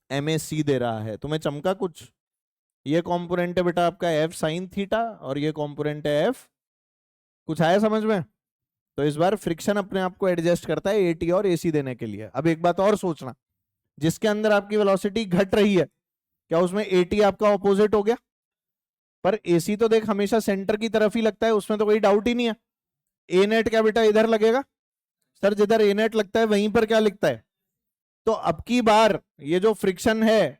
एम ए सी दे रहा है, तुम्हें चमका कुछ, ये कंपोनेंट है बेटा आपका एफ साइन थीटा और ये कंपोनेंट है एफ, कुछ आया समझ में। तो इस बार फ्रिक्शन अपने आप को एडजस्ट करता है एटी और एसी देने के लिए। अब एक बात और सोचना, जिसके अंदर आपकी वेलोसिटी घट रही है, क्या उसमें एटी आपका ऑपोजिट हो गया, पर एसी तो देख हमेशा सेंटर की तरफ ही लगता है, उसमें तो कोई डाउट ही नहीं है। ए नेट क्या बेटा इधर लगेगा, सर जिधर ए नेट लगता है वहीं पर क्या लिखता है, तो अब की बार ये जो फ्रिक्शन है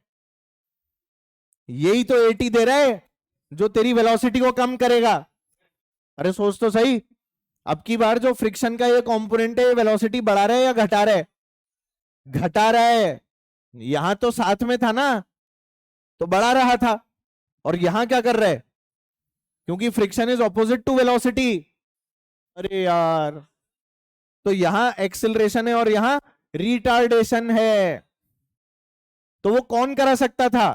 यही तो एटी दे रहा है जो तेरी वेलोसिटी को कम करेगा। अरे सोच तो सही, अब की बार जो फ्रिक्शन का ये कंपोनेंट है वेलोसिटी बढ़ा रहा है या घटा रहा है, घटा रहा है। यहां तो साथ में था ना, तो बढ़ा रहा था, और यहां क्या कर रहा है, क्योंकि friction is opposite to velocity, अरे यार, तो यहां एक्सिलरेशन है और यहां रिटार्डेशन है, तो वो कौन करा सकता था,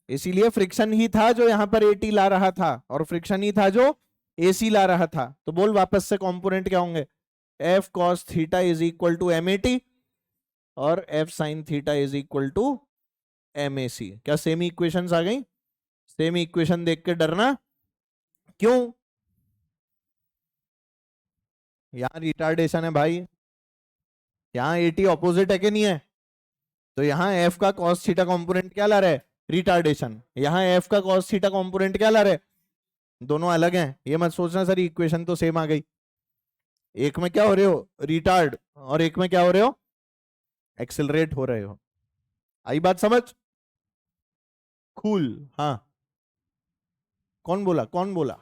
इसीलिए फ्रिक्शन ही था जो यहां पर एटी ला रहा था और फ्रिक्शन ही था जो एसी ला रहा था। तो बोल वापस से कंपोनेंट क्या होंगे, F cos theta is equal to M A T और F sine theta is equal to M A C. क्या सेम इक्वेशंस आ गई, सेम इक्वेशन देख के डरना क्यों, यहां रिटार्डेशन है भाई, यहां एटी ऑपोजिट है कि नहीं है, तो यहां एफ का कॉस थीटा कंपोनेंट क्या ला रहा है, रिटार्डेशन, यहां एफ का कॉस थीटा कंपोनेंट क्या ला रहा है, दोनों अलग हैं, ये मत सोचना सर इक्वेशन तो सेम आ गई, एक में क्या हो रहे हो रिटार्ड और एक में क्या हो रहे हो एक्सिलरेट हो रहे हो। आई बात समझ, कूल, हाँ, कौन बोला कौन बोला,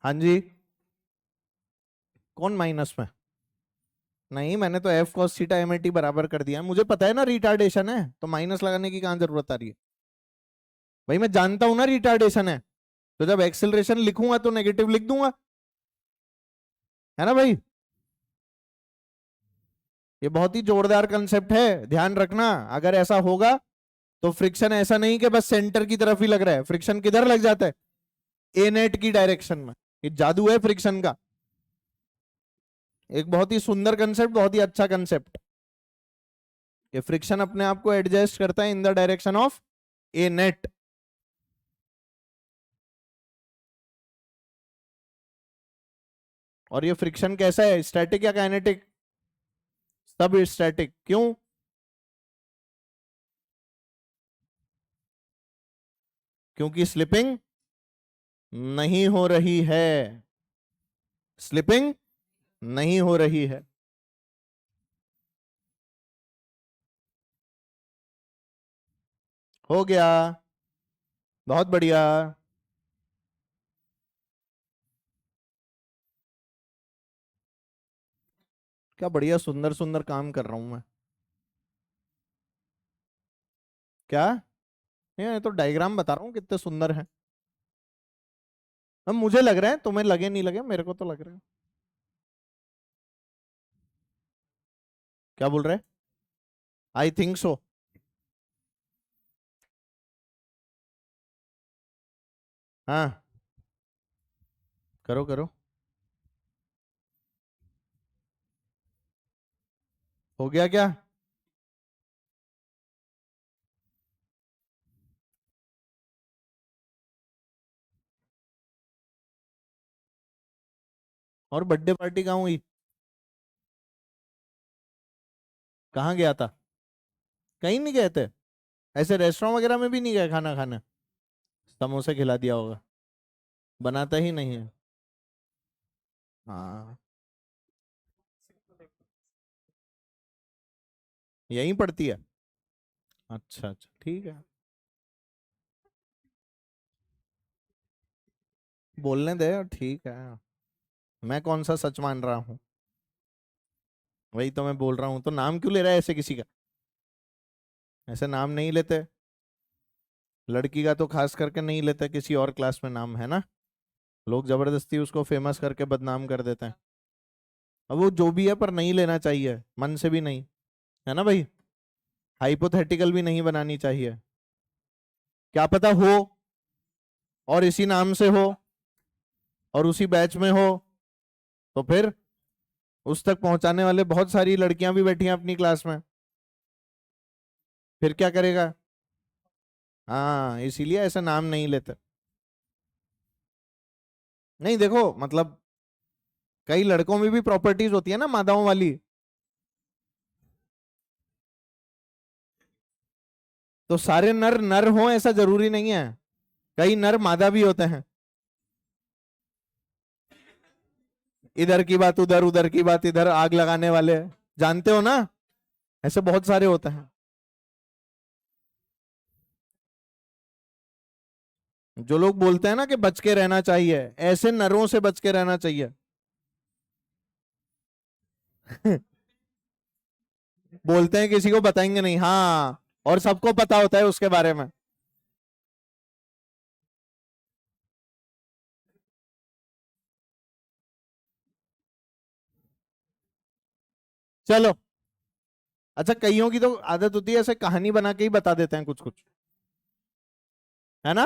हाँ जी, कौन माइनस में, नहीं मैंने तो F cos theta M A T बराबर कर दिया, मुझे पता है ना रिटार्डेशन है, तो माइनस लगाने की कहां जरूरत आ रही है, भाई मैं जानता हूं ना रिटार्डेशन है, तो जब एक्सिलरेशन लिखूंगा तो नेगेटिव लिख दूंगा, है ना भाई, ये बहुत ही जोरदार कंसेप्ट है, ध्यान रखना। अगर ऐसा होगा तो फ्रिक्शन ऐसा नहीं कि बस सेंटर की तरफ ही लग रहा है, फ्रिक्शन किधर लग जाता है, ए नेट की डायरेक्शन में, ये जादू है फ्रिक्शन का, एक बहुत ही सुंदर कंसेप्ट, बहुत ही अच्छा कंसेप्ट, ये फ्रिक्शन अपने आप को एडजस्ट करता है इन the direction of A net. और ये फ्रिक्शन कैसा है, स्टैटिक या काइनेटिक, सब स्टैटिक, क्यों, क्योंकि स्लिपिंग नहीं हो रही है, स्लिपिंग नहीं हो रही है। हो गया, बहुत बढ़िया, क्या बढ़िया सुंदर सुंदर काम कर रहा हूं मैं, क्या ये तो डायग्राम बता रहा हूँ कितने सुंदर है। अब मुझे लग रहा है, तुम्हें लगे नहीं लगे, मेरे को तो लग रहा है। क्या बोल रहे हैं? I think so. हाँ, करो करो। हो गया क्या? और बर्थडे पार्टी कहाँ हुई? कहाँ गया था? कहीं नहीं गए थे? ऐसे रेस्टोरेंट वगैरह में भी नहीं गए खाना खाने? समोसे खिला दिया होगा। बनाता ही नहीं है। हाँ, यहीं पड़ती है। अच्छा अच्छा, ठीक है। बोलने दे, ठीक है। मैं कौन सा सच मान रहा हूँ? वही तो मैं बोल रहा हूँ, तो नाम क्यों ले रहा है ऐसे किसी का? ऐसे नाम नहीं लेते। लड़की का तो खास करके नहीं लेते, किसी और क्लास में नाम है ना। लोग जबरदस्ती उसको फेमस करके बदनाम कर देते हैं। अब वो जो भी है, पर नहीं लेना चाहिए, मन से भी नहीं। है ना भाई? हाइपोथेटिकल भी नहीं बनानी चाहिए। क्या पता हो, और इसी नाम से हो, और उसी बैच में हो, तो फिर उस तक पहुंचाने वाले बहुत सारी लड़कियां भी बैठी हैं अपनी क्लास में। फिर क्या करेगा? हाँ, इसीलिए ऐसा नाम नहीं लेते। नहीं, देखो मतलब, कई लड़कों में भी प्रॉपर्टीज होती है ना मादाओं वाली। तो सारे नर नर हों ऐसा जरूरी नहीं है। कई नर मादा भी होते हैं। इधर की बात उधर, उधर की बात इधर, आग लगाने वाले, जानते हो ना? ऐसे बहुत सारे होते हैं। जो लोग बोलते हैं ना कि बच के रहना चाहिए, ऐसे नरों से बच के रहना चाहिए। बोलते हैं किसी को बताएंगे नहीं, हाँ, और सबको पता होता है उसके बारे में। चलो। अच्छा, कईयों की तो आदत होती है ऐसे कहानी बना के ही बता देते हैं कुछ कुछ। है ना?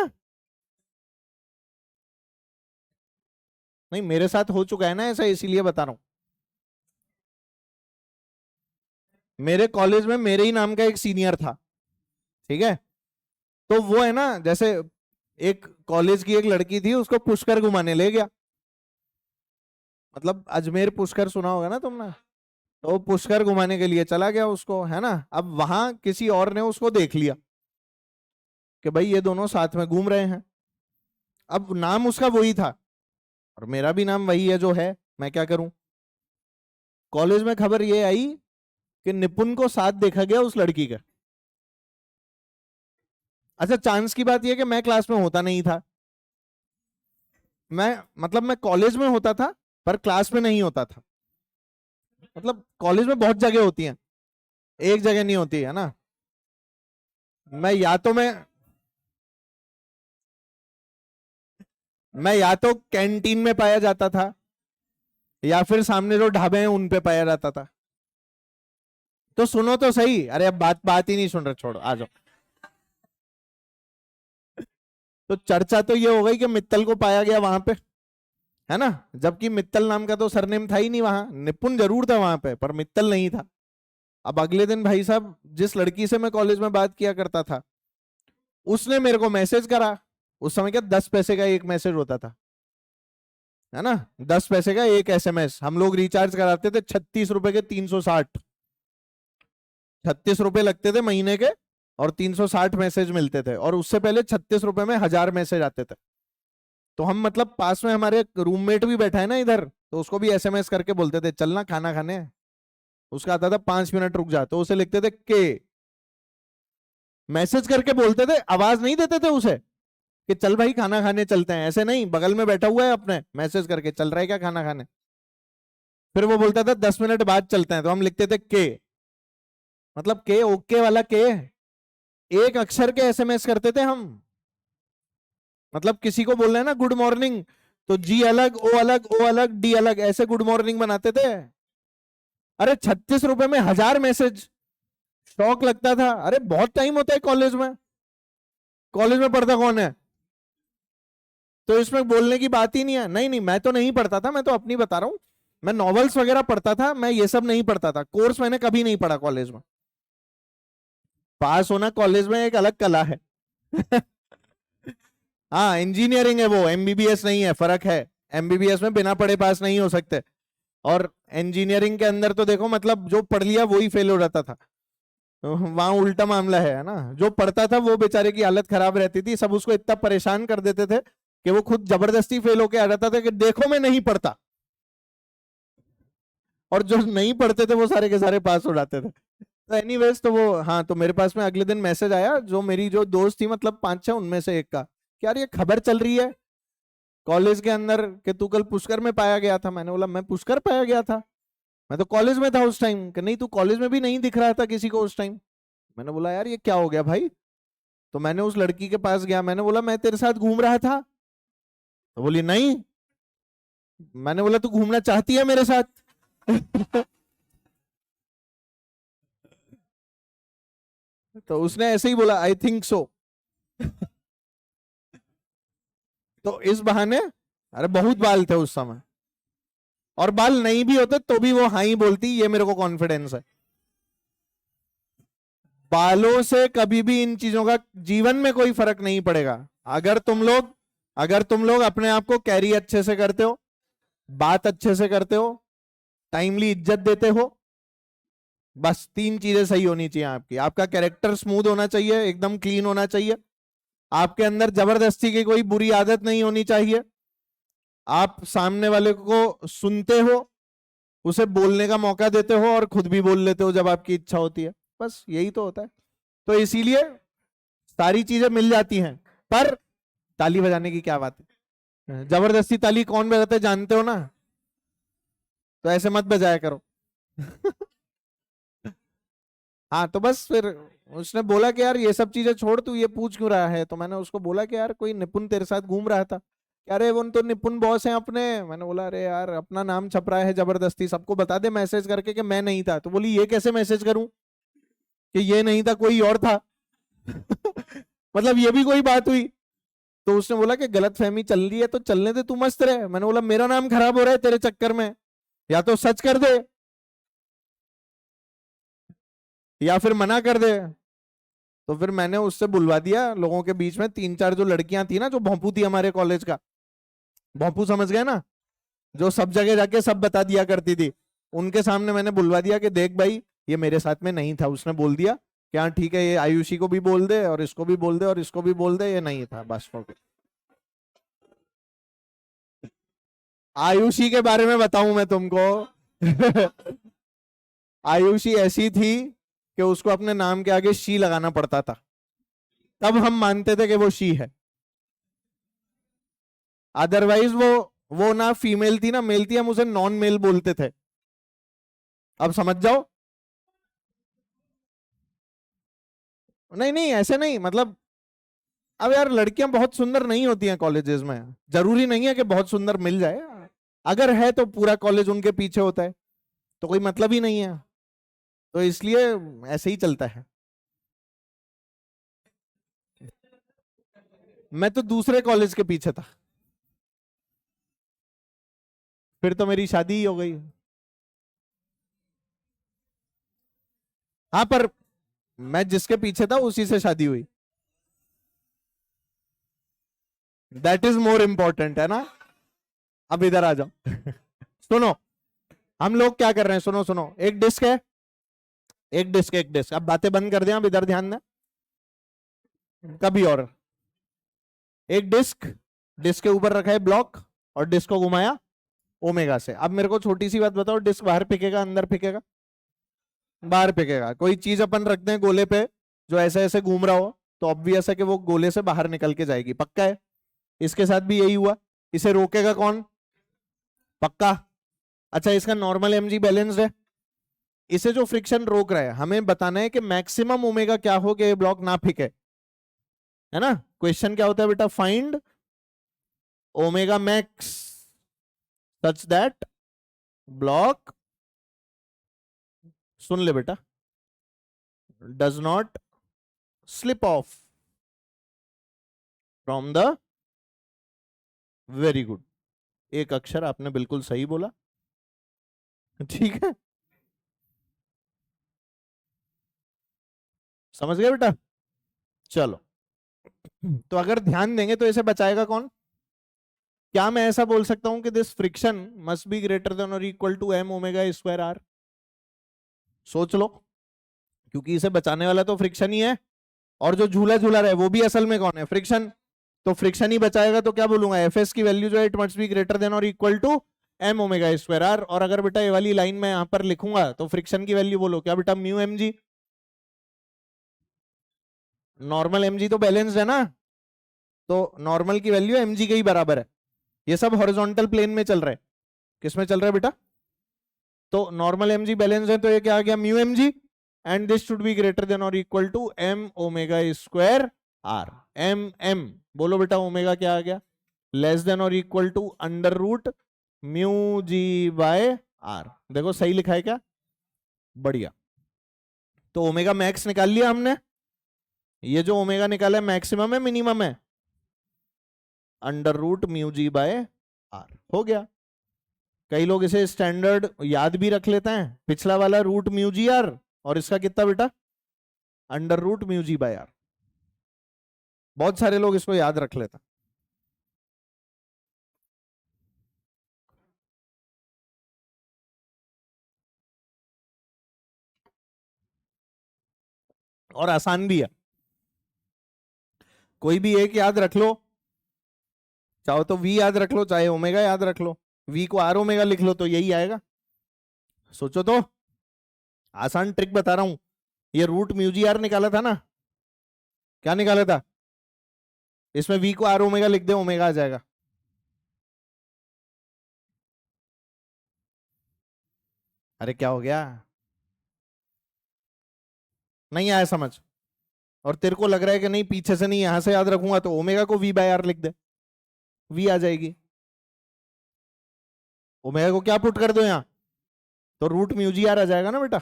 नहीं, मेरे साथ हो चुका है ना ऐसा, इसीलिए बता रहा हूं। मेरे कॉलेज में मेरे ही नाम का एक सीनियर था। ठीक है? तो वो है ना, जैसे एक कॉलेज की एक लड़की थी, उसको पुष्कर घुमाने ले गया। मतलब अजमेर पुष्कर सुना होगा ना तुमने। तो वो पुष्कर घुमाने के लिए चला गया उसको, है ना। अब वहां किसी और ने उसको देख लिया कि भाई ये दोनों साथ में घूम रहे हैं। अब नाम उसका वही था, और मेरा भी नाम वही है जो है। मैं क्या करूं? कॉलेज में खबर ये आई कि निपुण को साथ देखा गया उस लड़की का। अच्छा, चांस की बात यह कि मैं क्लास में होता नहीं था। मैं, मतलब मैं कॉलेज में होता था, पर क्लास में नहीं होता था। मतलब कॉलेज में बहुत जगह होती हैं, एक जगह नहीं होती है ना। मैं या तो कैंटीन में पाया जाता था, या फिर सामने जो ढाबे हैं उन पे पाया जाता था। तो सुनो तो सही, अरे अब बात बात ही नहीं सुन रहे, छोड़ो, आ जाओ। तो चर्चा तो ये हो गई कि मित्तल को पाया गया वहां पे, है ना। जबकि मित्तल नाम का तो सरनेम था ही नहीं वहां, निपुण जरूर था वहां पे, पर मित्तल नहीं था। अब अगले दिन भाई साहब, जिस लड़की से मैं कॉलेज में बात किया करता था, उसने मेरे को मैसेज करा। उस समय क्या 10 पैसे का एक मैसेज होता था, है ना। 10 पैसे का एक एसएमएस, हम लोग रिचार्ज कराते थे 36 रुपए के 360। 36 रुपए लगते थे महीने के, और 360 मैसेज मिलते थे, और उससे पहले 36 रुपए में 1000 मैसेज आते थे। तो हम, मतलब पास में हमारे रूममेट भी बैठा है ना इधर, तो उसको भी एसएमएस करके बोलते थे चलना खाना खाने। उसका आता था 5 मिनट रुक जा, तो उसे लिखते थे के। मैसेज करके बोलते थे, आवाज नहीं देते थे उसे कि चल भाई खाना खाने चलते हैं, ऐसे नहीं, बगल में बैठा हुआ है अपने, मैसेज करके चल रहा है क्या खाना खाने। फिर वो बोलता था 10 मिनट बाद चलते हैं, तो हम लिखते थे के। मतलब के, ओके वाला के। एक अक्षर के एसएमएस करते थे हम। मतलब किसी को बोलना है ना गुड मॉर्निंग, तो जी अलग, ओ अलग, ओ अलग, डी अलग, ऐसे गुड मॉर्निंग बनाते थे। अरे 36 रुपए में 1000 मैसेज। शौक लगता था। अरे बहुत टाइम होता है कॉलेज में। कॉलेज में पढ़ता कौन है? तो इसमें बोलने की बात ही नहीं है। नहीं नहीं, मैं तो नहीं पढ़ता था, मैं तो अपनी बता रहा हूँ। मैं नॉवेल्स वगैरह पढ़ता था, मैं ये सब नहीं पढ़ता था। कोर्स मैंने कभी नहीं पढ़ा कॉलेज में। पास होना कॉलेज में एक अलग कला है। हाँ, इंजीनियरिंग है वो, एमबीबीएस नहीं है, फर्क है। एमबीबीएस में बिना पढ़े पास नहीं हो सकते। और इंजीनियरिंग के अंदर तो देखो, मतलब जो पढ़ लिया वही फेल हो जाता था। तो वहां उल्टा मामला है ना। जो पढ़ता था वो बेचारे की हालत खराब रहती थी, सब उसको इतना परेशान कर देते थे कि वो खुद जबरदस्ती फेल होके आ जाता था कि देखो मैं नहीं पढ़ता। और जो नहीं पढ़ते थे वो सारे के सारे पास हो जाते थे। तो एनीवेज, तो वो, हाँ, तो मेरे पास में अगले दिन मैसेज आया, जो मेरी जो दोस्त थी, मतलब 5-6 उनमें से एक का, कि यार ये खबर चल रही है कॉलेज के अंदर कि तू कल पुष्कर में पाया गया था। मैंने बोला मैं पुष्कर पाया गया था? मैं तो कॉलेज में था उस टाइम। कि नहीं, तू कॉलेज में भी नहीं दिख रहा था किसी को उस टाइम। मैंने बोला यार ये क्या हो गया भाई? तो मैंने उस लड़की के पास गया, मैंने बोला मैं तेरे साथ घूम रहा था। तो बोली नहीं। मैंने बोला तू घूमना चाहती है मेरे साथ? तो उसने ऐसे ही बोला आई थिंक सो। तो इस बहाने, अरे बहुत बाल थे उस समय। और बाल नहीं भी होते तो भी वो हाँ ही बोलती, ये मेरे को कॉन्फिडेंस है। बालों से कभी भी इन चीजों का जीवन में कोई फर्क नहीं पड़ेगा। अगर तुम लोग अगर तुम लोग अपने आप को कैरी अच्छे से करते हो, बात अच्छे से करते हो, टाइमली इज्जत देते हो, बस 3 चीजें सही होनी चाहिए आपकी। आपका कैरेक्टर स्मूथ होना चाहिए, एकदम क्लीन होना चाहिए। आपके अंदर जबरदस्ती की कोई बुरी आदत नहीं होनी चाहिए। आप सामने वाले को सुनते हो, उसे बोलने का मौका देते हो, और खुद भी बोल लेते हो जब आपकी इच्छा होती है। बस यही तो होता है। तो इसीलिए सारी चीजें मिल जाती हैं। पर ताली बजाने की क्या बात है? जबरदस्ती ताली कौन बजाते हैं जानते हो ना? तो ऐसे मत बजाया करो। हाँ, तो बस फिर उसने बोला कि यार ये सब चीजें छोड़, तू ये पूछ क्यों रहा है? तो मैंने उसको बोला कि यार कोई निपुण तेरे साथ घूम रहा था। कह रहे वो तो निपुण बॉस हैं अपने। मैंने बोला अरे यार, अपना नाम छप रहा है जबरदस्ती, सबको बता दे मैसेज करके कि मैं नहीं था। तो बोली ये कैसे मैसेज करूं कि ये नहीं था, कोई और था? मतलब ये भी कोई बात हुई? तो उसने बोला कि गलत फहमी चल रही है तो चलने दे, तू मस्त रहे। मैंने बोला मेरा नाम खराब हो रहा है तेरे चक्कर में, या तो सच कर दे या फिर मना कर दे। तो फिर मैंने उससे बुलवा दिया लोगों के बीच में। 3-4 जो लड़कियां थी ना, जो भोंपू थी हमारे कॉलेज का, भोंपू समझ गए ना, जो सब जगह जाके सब बता दिया करती थी, उनके सामने मैंने बुलवा दिया कि देख भाई, ये मेरे साथ में नहीं था। उसने बोल दिया कि हाँ ठीक है, ये आयुषी को भी बोल दे और इसको भी बोल दे और इसको भी बोल दे, ये नहीं था, बस हो गया। आयुषी के बारे में बताऊं मैं तुमको? आयुषी ऐसी थी कि उसको अपने नाम के आगे शी लगाना पड़ता था, तब हम मानते थे कि वो शी है। अदरवाइज वो ना फीमेल थी ना मेल थी, हम उसे नॉन मेल बोलते थे। अब समझ जाओ। नहीं नहीं, ऐसे नहीं, मतलब अब यार लड़कियां बहुत सुंदर नहीं होती हैं कॉलेजेस में। जरूरी नहीं है कि बहुत सुंदर मिल जाए। अगर है तो पूरा कॉलेज उनके पीछे होता है, तो कोई मतलब ही नहीं है। तो इसलिए ऐसे ही चलता है। मैं तो दूसरे कॉलेज के पीछे था। फिर तो मेरी शादी ही हो गई। हाँ, पर मैं जिसके पीछे था उसी से शादी हुई। दैट इज मोर इंपॉर्टेंट, है ना? अब इधर आ जाओ। सुनो, हम लोग क्या कर रहे हैं, सुनो सुनो। एक डिस्क है, एक डिस्क, एक डिस्क। अब बातें बंद कर दें, अब इधर ध्यान दें। कभी और। एक डिस्क, डिस्क के ऊपर रखा है ब्लॉक, और डिस्क को घुमाया ओमेगा से। अब मेरे को छोटी सी बात बताओ, डिस्क बाहर फेंकेगा अंदर फेंकेगा? बाहर फेंकेगा। कोई चीज अपन रखते हैं गोले पे, जो ऐसे ऐसे घूम रहा हो, तो ऑब्वियस है कि वो गोले से बाहर निकल के जाएगी, पक्का है। इसके साथ भी यही हुआ। इसे रोकेगा कौन? पक्का। अच्छा, इसका नॉर्मल एमजी बैलेंस्ड है? इसे जो फ्रिक्शन रोक रहा है, हमें बताना है कि मैक्सिमम ओमेगा क्या हो कि ये ब्लॉक ना फिके, है ना। क्वेश्चन क्या होता है बेटा, find omega max such that block, सुन ले बेटा, does not slip off from the, very good, एक अक्षर आपने बिल्कुल सही बोला, ठीक है, समझ गए बेटा। चलो, तो अगर ध्यान देंगे तो इसे बचाएगा कौन? क्या मैं ऐसा बोल सकता हूं कि this friction must be greater than और equal to M omega square R? सोच लो, क्योंकि इसे बचाने वाला तो फ्रिक्शन ही है, और जो झूला झूला रहा है वो भी असल में कौन है? फ्रिक्शन। तो फ्रिक्शन ही बचाएगा, तो क्या बोलूंगा, एफ एस की वैल्यू जो है it must be greater than और equal to M omega square R. और अगर बेटा ये वाली लाइन में यहां पर लिखूंगा तो फ्रिक्शन की वैल्यू बोलो क्या बेटा, mu M G. Normal M G तो बैलेंस्ड है ना, तो नॉर्मल की वैल्यू एम जी के ही बराबर है। ये सब हॉरिजॉन्टल प्लेन में चल रहा है, किसमें चल रहा है बेटा? तो नॉर्मल एम जी बैलेंस है, तो ये क्या आ गया, mu M G, and this should be greater than और equal to M omega square R. M M बोलो बेटा, ओमेगा क्या आ गया, लेस देन और equal to under root mu G by R. देखो सही लिखा है क्या, बढ़िया। तो ओमेगा मैक्स निकाल लिया हमने, ये जो ओमेगा निकाला है मैक्सिमम है मिनिमम है, under root mu G by R, हो गया। कई लोग इसे स्टैंडर्ड याद भी रख लेते हैं, पिछला वाला रूट म्यू जी आर, और इसका कितना बेटा, under root mu G by R. बहुत सारे लोग इसको याद रख लेते हैं। और आसान भी है, कोई भी एक याद रख लो, चाहो तो वी याद रख लो, चाहे ओमेगा याद रख लो, वी को आर ओमेगा लिख लो तो यही आएगा। सोचो तो, आसान ट्रिक बता रहा हूं। ये रूट म्यूजी आर निकाला था ना, क्या निकाला था, इसमें वी को आर ओमेगा लिख दे, ओमेगा आ जाएगा। अरे क्या हो गया, नहीं आया समझ? और तेरे को लग रहा है कि नहीं पीछे से नहीं यहां से याद रखूंगा, तो ओमेगा को वी बाय आर लिख दे, वी आ जाएगी। ओमेगा को क्या पुट कर दो यहां, तो रूट म्यूजी आर आ जाएगा ना बेटा।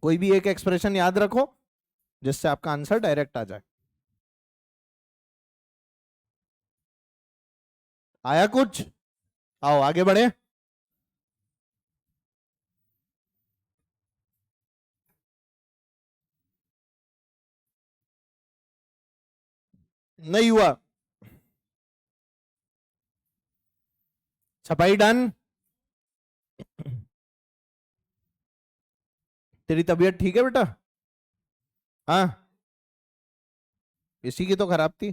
कोई भी एक एक्सप्रेशन याद रखो जिससे आपका आंसर डायरेक्ट आ जाए। आया कुछ? आओ आगे बढ़े। नहीं हुआ, छपाई डन। तेरी तबीयत ठीक है बेटा? हाँ, इसी की तो खराब थी।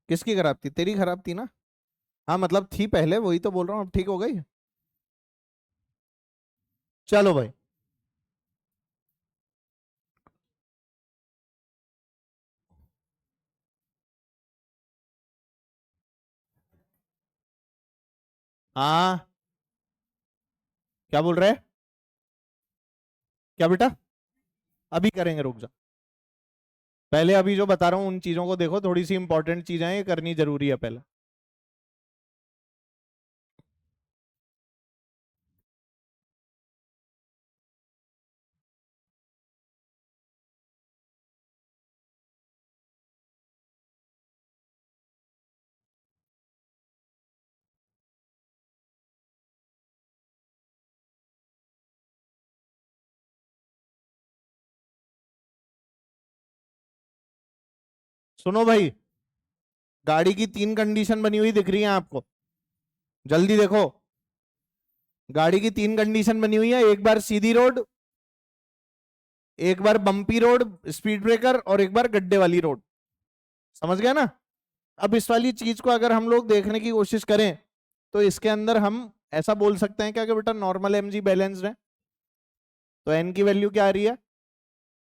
किसकी खराब थी? तेरी खराब थी ना। हाँ मतलब थी पहले, वही तो बोल रहा हूँ, अब ठीक हो गई। चलो भाई, हाँ क्या बोल रहे हैं, क्या बेटा? अभी करेंगे, रुक जा, पहले अभी जो बता रहा हूँ उन चीजों को देखो, थोड़ी सी इंपॉर्टेंट चीजें हैं, ये करनी जरूरी है पहले। सुनो भाई, गाड़ी की 3 कंडीशन बनी हुई दिख रही है आपको, जल्दी देखो। गाड़ी की 3 कंडीशन बनी हुई है, एक बार सीधी रोड, एक बार बम्पी रोड स्पीड ब्रेकर, और एक बार गड्ढे वाली रोड। समझ गया ना? अब इस वाली चीज को अगर हम लोग देखने की कोशिश करें तो इसके अंदर हम ऐसा बोल सकते हैं क्या कि बेटा नॉर्मल एमजी बैलेंस्ड है, तो एन की वैल्यू क्या आ रही है,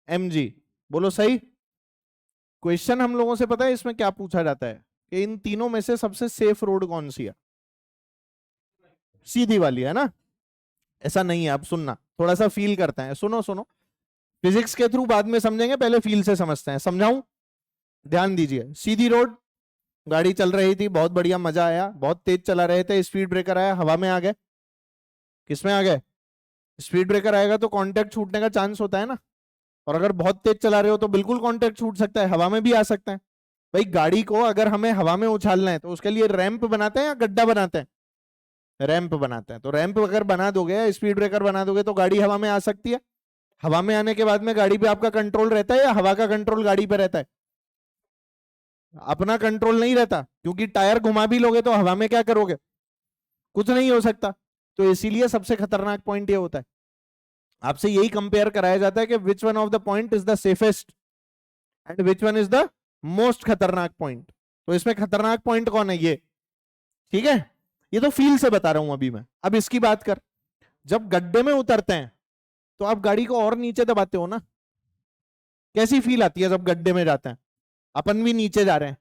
एमजी। बोलो सही। क्वेश्चन हम लोगों से पता है इसमें क्या पूछा जाता है कि इन तीनों में से सबसे सेफ रोड कौन सी है? सीधी वाली है ना। ऐसा नहीं है। अब सुनना, थोड़ा सा फील करते हैं, सुनो सुनो, फिजिक्स के थ्रू बाद में समझेंगे, पहले फील से समझते हैं। समझाऊं? ध्यान दीजिए। सीधी रोड, गाड़ी चल रही थी, बहुत बढ़िया, मजा आया, बहुत तेज चला रहे थे, स्पीड ब्रेकर आया, हवा में आ गए। किसमें आ गए? स्पीड ब्रेकर आएगा तो कांटेक्ट छूटने का चांस होता है ना, और अगर बहुत तेज चला रहे हो तो बिल्कुल कांटेक्ट छूट सकता है, हवा में भी आ सकता है। भाई गाड़ी को अगर हमें हवा में उछालना है तो उसके लिए रैंप बनाते हैं या गड्ढा बनाते हैं? रैंप बनाते हैं। तो रैंप अगर बना दोगे, स्पीड ब्रेकर बना दोगे, तो गाड़ी हवा में आ सकती है। हवा में आने के बाद में गाड़ी पे आपका कंट्रोल रहता है या हवा का कंट्रोल गाड़ी पे रहता है? अपना कंट्रोल नहीं रहता, क्योंकि टायर घुमा भी लोगे तो हवा में क्या करोगे? कुछ नहीं हो सकता। तो इसीलिए सबसे खतरनाक पॉइंट ये होता है, आपसे यही कंपेयर कराया जाता है कि which one of the point is the safest and which one is the most खतरनाक पॉइंट। तो इसमें खतरनाक पॉइंट कौन है? ये, ठीक है। ये तो फील से बता रहा हूं अभी मैं। अब इसकी बात कर, जब गड्ढे में उतरते हैं तो आप गाड़ी को और नीचे दबाते हो ना, कैसी फील आती है जब गड्ढे में जाते हैं? अपन भी नीचे जा रहे हैं,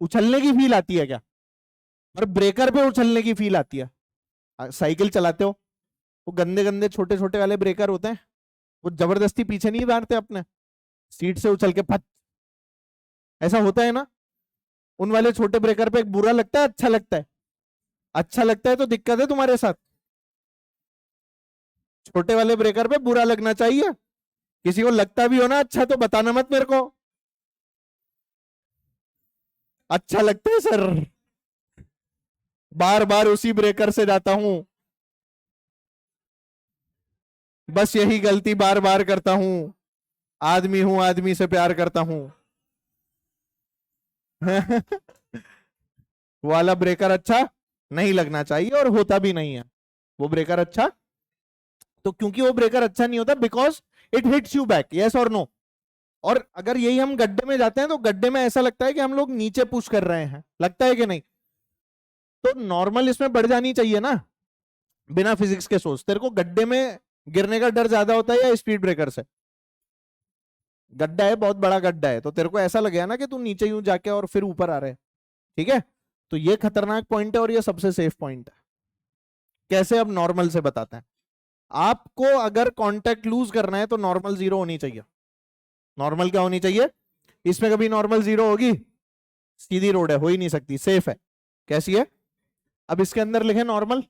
उछलने की फील आती है क्या? और ब्रेकर पे उछलने की फील आती है। साइकिल चलाते हो, वो गंदे गंदे छोटे छोटे वाले ब्रेकर होते हैं, वो जबरदस्ती पीछे नहीं मारते अपने, सीट से उछल के फट, ऐसा होता है ना। उन वाले छोटे ब्रेकर पे बुरा लगता है, अच्छा लगता है? अच्छा लगता है तो दिक्कत है तुम्हारे साथ। छोटे वाले ब्रेकर पे बुरा लगना चाहिए। किसी को लगता भी हो ना अच्छा, तो बताना मत मेरे को। अच्छा लगता है सर, बार बार उसी ब्रेकर से जाता हूं, बस यही गलती बार बार करता हूं, आदमी हूं, आदमी से प्यार करता हूं। वो वाला ब्रेकर अच्छा नहीं लगना चाहिए, और होता भी नहीं है वो ब्रेकर अच्छा। तो क्योंकि वो ब्रेकर अच्छा नहीं होता, because it hits you back, yes और नो। और अगर यही हम गड्ढे में जाते हैं तो गड्ढे में ऐसा लगता है कि हम लोग नीचे पुश कर रहे हैं, लगता है कि नहीं? तो नॉर्मल इसमें बढ़ जानी चाहिए ना, बिना फिजिक्स के सोच। तेरे को गड्ढे में गिरने का डर ज्यादा होता है या स्पीड ब्रेकर से? गड्ढा है, बहुत बड़ा गड्ढा है, तो तेरे को ऐसा लगेगा ना कि तू नीचे यूं जाके और फिर ऊपर आ रहे है, ठीक है। तो ये खतरनाक पॉइंट है और ये सबसे सेफ पॉइंट है। कैसे? अब नॉर्मल से बताते हैं। आपको अगर कांटेक्ट लूज करना है तो नॉर्मल जीरो होनी चाहिए। नॉर्मल क्या होनी चाहिए? इसमें कभी नॉर्मल जीरो होगी? सीधी रोड है, हो ही नहीं सकती, सेफ है। कैसी है? अब इसके अंदर लिखे नॉर्मल।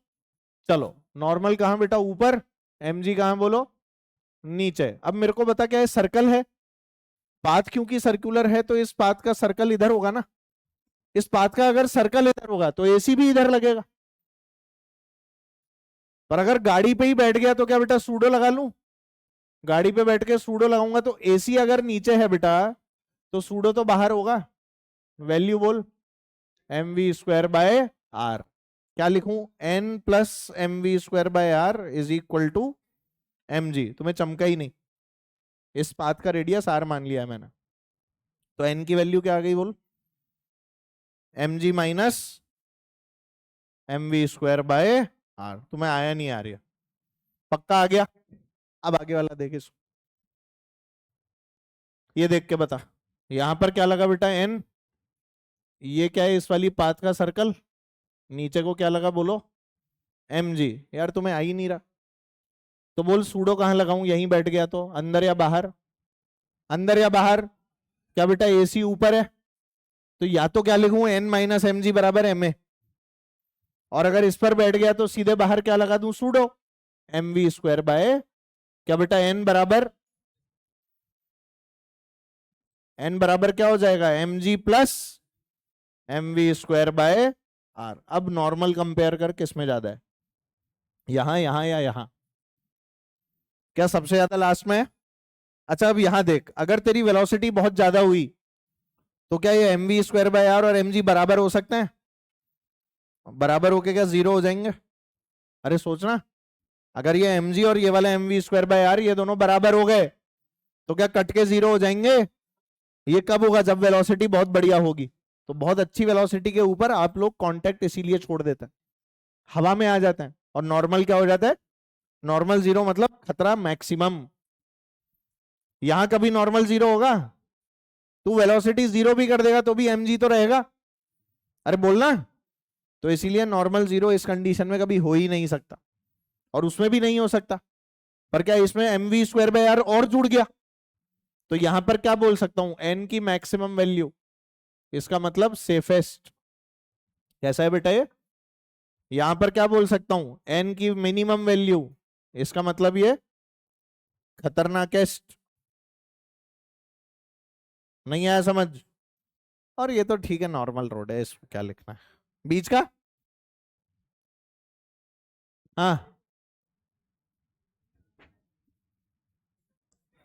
चलो, नॉर्मल कहां बेटा? ऊपर। mg कहां बोलो? नीचे। अब मेरे को बता, क्या है? सर्कल है। पाथ क्योंकि सर्कुलर है तो इस पाथ का सर्कल इधर होगा ना। इस पाथ का अगर सर्कल इधर होगा तो एसी भी इधर लगेगा। पर अगर गाड़ी पे ही बैठ गया तो क्या बेटा सूडो लगा लूं? गाड़ी पे बैठ के सूडो लगाऊंगा तो एसी अगर नीचे है बेटा तो सूडो तो बाहर होगा। वैल्यू बोल। mv² / r। क्या लिखूं? n plus mv²/r is equal to mg। तुम्हें चमका ही नहीं, इस पाथ का रेडियस r मान लिया है मैंने। तो n की वैल्यू क्या आ गई बोल? mg minus mv²/r। तुम्हें आया नहीं आ रही है? पक्का आ गया? अब आगे वाला देख इसको, ये देख के बता। यहां पर क्या लगा बेटा? n। ये क्या है? इस वाली पाथ का सर्कल। नीचे को क्या लगा बोलो? mg। यार तुम्हें आ ही नहीं रहा, तो बोल सूडो कहां लगाऊं? यहीं बैठ गया तो अंदर या बाहर? अंदर या बाहर? क्या बेटा एसी ऊपर है, तो या तो क्या लिखूं? n माइनस एम जी बराबर एम ए। और अगर इस पर बैठ गया तो सीधे बाहर क्या लगा दूं? सूडो mv²/ क्या बेटा n बराबर क्या हो जाएगा? mg plus mv²/r। अब नॉर्मल कंपेयर कर, किस में ज्यादा है? यहां, यहां या यहां? क्या सबसे ज्यादा लास्ट में है? अच्छा अब यहां देख, अगर तेरी वेलोसिटी बहुत ज्यादा हुई तो क्या ये mv²/r और mg बराबर हो सकते हैं? बराबर होके क्या जीरो हो जाएंगे? अरे सोचना, अगर ये mg और ये वाला mv²/r ये दोनों बराबर हो गए तो क्या कट के जीरो हो जाएंगे? ये कब होगा? जब वेलोसिटी बहुत बढ़िया होगी। तो बहुत अच्छी वेलोसिटी के ऊपर आप लोग कांटेक्ट इसीलिए छोड़ देते हैं, हवा में आ जाते हैं, और नॉर्मल क्या हो जाता है? नॉर्मल जीरो मतलब खतरा मैक्सिमम। यहां कभी नॉर्मल जीरो होगा? तू वेलोसिटी जीरो भी कर देगा तो भी mg तो रहेगा। अरे बोलना। तो इसीलिए नॉर्मल जीरो इस कंडीशन में कभी हो ही नहीं सकता। और उसमें भी नहीं हो सकता। पर क्या इसमें mv² और जुड़ गया, तो यहां पर क्या बोल सकता हूं, n की मैक्सिमम वैल्यू, इसका मतलब सेफेस्ट। कैसा है बेटा ये? यहां पर क्या बोल सकता हूं, n की मिनिमम वैल्यू, इसका मतलब ये खतरनाकेस्ट। नहीं आया समझ? और ये तो ठीक है, नॉर्मल रोड है, इसको क्या लिखना है बीच का। हाँ,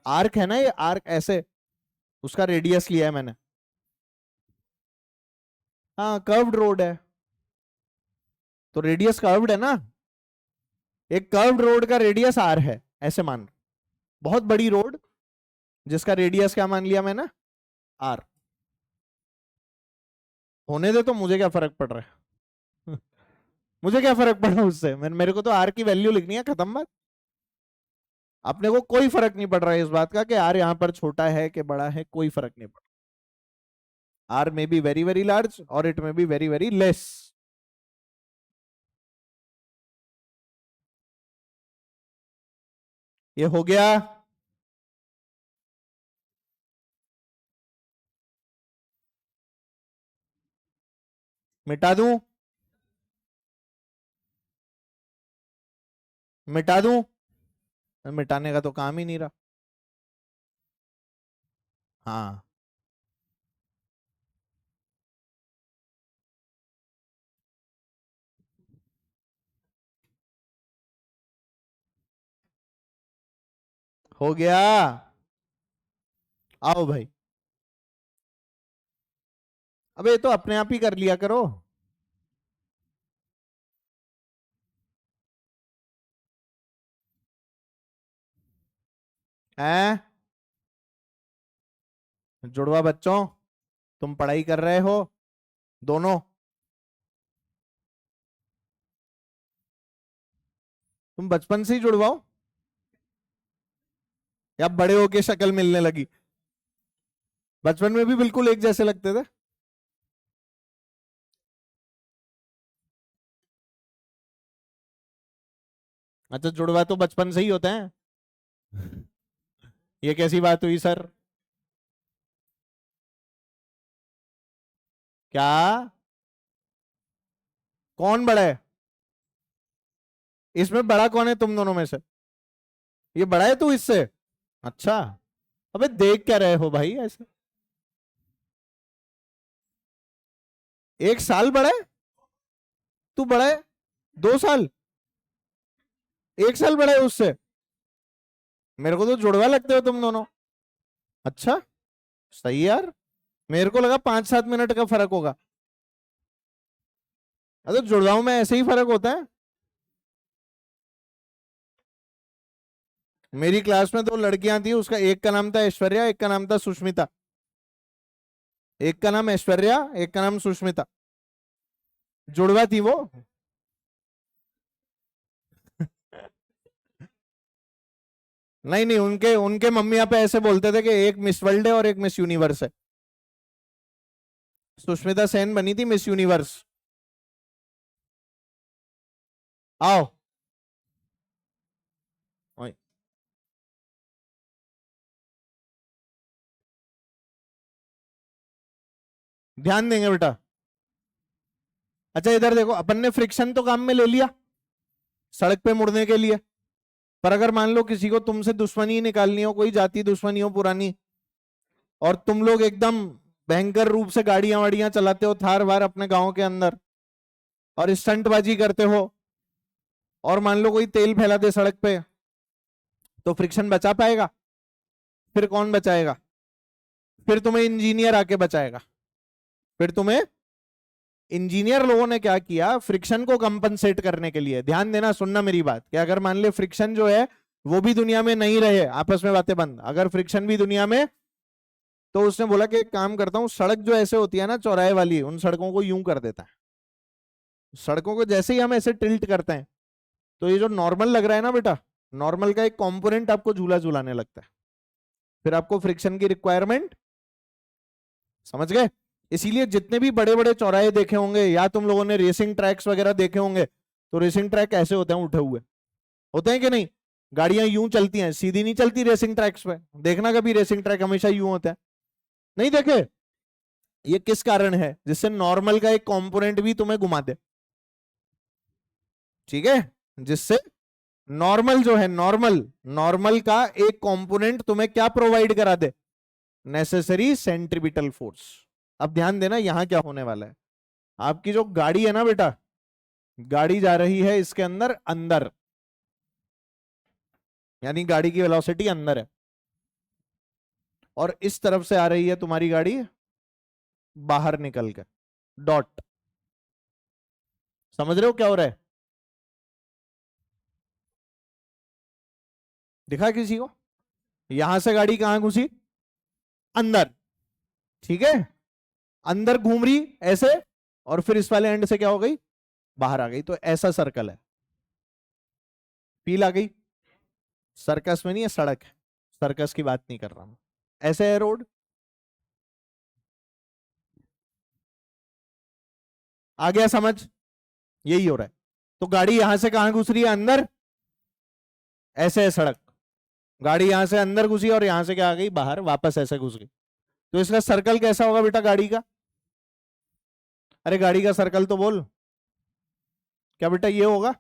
आर्क है ना ये, आर्क ऐसे, उसका रेडियस लिया है मैंने। हाँ, कर्व्ड रोड है, तो रेडियस कर्व्ड है ना। एक कर्व्ड रोड का रेडियस आर है, ऐसे मान। बहुत बड़ी रोड जिसका रेडियस क्या मान लिया मैंने, आर। होने दे, तो मुझे क्या फर्क पड़ रहा है मुझे क्या फर्क पड़ रहा है उससे, मेरे को तो आर की वैल्यू लिखनी है, खत्म बात। अपने को कोई फर्क नहीं पड़ रहा है इस बात का कि आर यहां पर छोटा है कि बड़ा है, कोई फर्क नहीं पड़ रहा। आर में बी वेरी वेरी लार्ज और इट में बी वेरी वेरी लेस। ये हो गया। मिटा दूं? मिटा दूं? मिटाने का तो काम ही नहीं रहा। हाँ, हो गया। आओ भाई, अबे ये तो अपने आप ही कर लिया करो। हैं? जुड़वा बच्चों, तुम पढ़ाई कर रहे हो दोनों? तुम बचपन से ही जुड़वाओ या बड़े होके शक्ल मिलने लगी? बचपन में भी बिल्कुल एक जैसे लगते थे। अच्छा, जुड़वा तो बचपन से ही होते हैं। ये कैसी बात हुई सर? क्या? कौन बड़ा है? इसमें बड़ा कौन है तुम दोनों में से? ये बड़ा है तू इससे? अच्छा। अबे देख क्या रहे हो भाई ऐसे? 1 साल बड़ा है? तू बड़ा है 2 साल? 1 साल बड़ा है उससे? मेरे को तो जुड़वा लगते हो तुम दोनों। अच्छा, सही है यार। मेरे को लगा 5-7 मिनट का फर्क होगा। अरे जुड़वाओं में ऐसे ही फर्क होता है। मेरी क्लास में 2 लड़कियां थी, उसका एक का नाम था ऐश्वर्या, एक का नाम था सुष्मिता। एक का नाम ऐश्वर्या, एक का नाम सुष्मिता। जुड़वा थी वो। नहीं नहीं, उनके उनके मम्मी पापा ऐसे बोलते थे कि एक मिस वर्ल्ड है और एक मिस यूनिवर्स है। सुष्मिता सेन बनी थी मिस यूनिवर्स। आओ। ओए, ध्यान देंगे बेटा। अच्छा इधर देखो, अपन ने फ्रिक्शन तो काम में ले लिया सड़क पे मुड़ने के लिए। पर अगर मान लो किसी को तुमसे दुश्मनी निकालनी हो, कोई जाति दुश्मनी हो पुरानी, और तुम लोग एकदम भयंकर रूप से गाड़ियां वाड़ियां चलाते हो, थार वार अपने गांव के अंदर, और स्टंटबाजी करते हो, और मान लो कोई तेल फैला दे सड़क पे, तो फ्रिक्शन बचा पाएगा? फिर कौन बचाएगा? फिर तुम्हें इंजीनियर आके बचाएगा। फिर तुम्हें इंजीनियर लोगों ने क्या किया, फ्रिक्शन को कंपनसेट करने के लिए, ध्यान देना सुनना मेरी बात, कि अगर मान ले फ्रिक्शन जो है वो भी दुनिया में नहीं रहे, आपस में बातें बंद, अगर फ्रिक्शन भी दुनिया में, तो उसने बोला कि एक काम करता हूं, सड़क जो ऐसे होती है ना चौराहे वाली, उन सड़कों को यूं कर देता है। सड़कों को जैसे ही हम ऐसे टिल्ट करते हैं, तो ये जो नॉर्मल लग रहा है ना बेटा, नॉर्मल का एक कंपोनेंट आपको झूला झूलाने लगता है। फिर आपको फ्रिक्शन की रिक्वायरमेंट, समझ गए? इसीलिए जितने भी बड़े बड़े चौराहे देखे होंगे, या तुम लोगों ने रेसिंग ट्रैक्स वगैरह देखे होंगे, तो रेसिंग ट्रैक ऐसे होते हैं उठे हुए। होते हैं कि नहीं? गाड़ियां यूं चलती हैं, सीधी नहीं चलती रेसिंग ट्रैक्स पे, देखना कभी रेसिंग ट्रैक हमेशा यूं होता है, नहीं देखे? ये किस कारण है? जिससे नॉर्मल का एक कंपोनेंट भी तुम्हें घुमा दे, ठीक है? जिससे नॉर्मल जो है, नॉर्मल नॉर्मल का एक कंपोनेंट तुम्हें क्या प्रोवाइड करा दे? Necessary centripetal force. अब ध्यान देना यहां क्या होने वाला है। आपकी जो गाड़ी है ना बेटा, गाड़ी जा रही है इसके अंदर अंदर, यानी गाड़ी की वेलोसिटी अंदर है, और इस तरफ से आ रही है तुम्हारी गाड़ी बाहर निकल कर, डॉट। समझ रहे हो क्या हो रहा है? दिखा किसी को? यहां से गाड़ी कहां घुसी? अंदर, ठीक है? अंदर घूम रही ऐसे, और फिर इस वाले एंड से क्या हो गई? बाहर आ गई। तो ऐसा सर्कल है, पील आ गई। सर्कस में नहीं है, सड़क है, सर्कस की बात नहीं कर रहा मैं। ऐसे है रोड, आ गया समझ? यही हो रहा है। तो गाड़ी यहां से कहां घुस रही है? अंदर। ऐसे है सड़क, गाड़ी यहां से अंदर घुसी और यहां से क्या आ गई? बाहर, वापस ऐसे घुस गई। तो इसका सर्कल कैसा होगा बेटा गाड़ी का? अरे गाड़ी का सर्कल तो बोल। क्या बेटा ये होगा?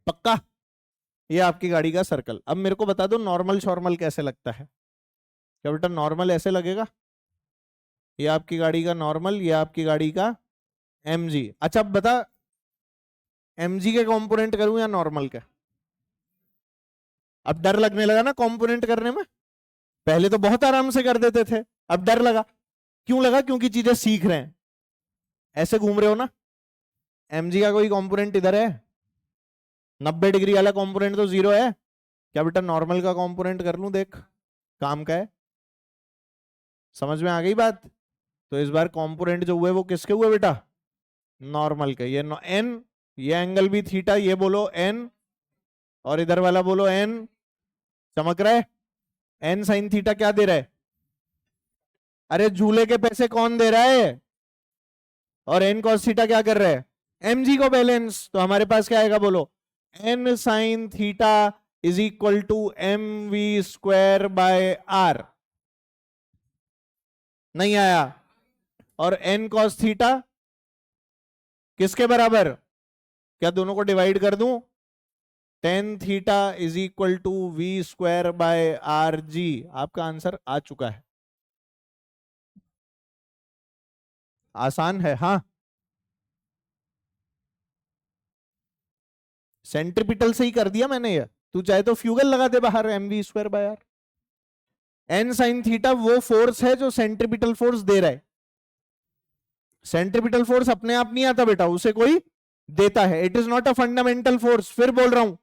पक्का? ये आपकी गाड़ी का सर्कल। अब मेरे को बता दो नॉर्मल शॉर्मल कैसे लगता है? क्या बेटा नॉर्मल ऐसे लगेगा? ये आपकी गाड़ी का नॉर्मल, ये आपकी गाड़ी का एमजी। अच्छा अब बता, एमजी के कंपोनेंट करूं या नॉर्मल के? अब डर लगने लगा ना कंपोनेंट करने में। पहले तो बहुत आराम से कर देते थे, अब डर लगा। क्यों लगा? क्योंकि चीजें सीख रहे हैं। ऐसे घूम रहे हो ना, एमजी का कोई कंपोनेंट इधर है? 90 डिग्री वाला कंपोनेंट तो जीरो है। क्या बेटा नॉर्मल का कंपोनेंट कर लूं, देख काम का है। समझ में आ गई बात? तो इस बार कंपोनेंट जो हुए वो किसके हुए बेटा? नॉर्मल के। ये एन, ये एंगल भी थीटा, ये बोलो एन, और इधर वाला बोलो एन। चमक रहा है? एन साइन थीटा क्या दे रहा है? अरे झूले के पैसे कौन दे रहा है? और एन कॉस थीटा क्या कर रहा है? एमजी को बैलेंस। तो हमारे पास क्या आएगा बोलो? N sine theta is equal to M V square by R. नहीं आया? और एन कॉस थीटा किसके बराबर? क्या दोनों को डिवाइड कर दूं? Tan theta is equal to V square by R G. आपका आंसर आ चुका है। आसान है हाँ। सेंट्रीपिटल से ही कर दिया मैंने ये। तू चाहे तो फ्यूगल लगा दे बाहर, M V square by R. N sine theta वो फोर्स है जो सेंट्रीपिटल फोर्स दे रहा है। सेंट्रीपिटल फोर्स अपने आप नहीं आता बेटा, उसे कोई देता है। It is not a fundamental force. फिर बोल रहा हूं,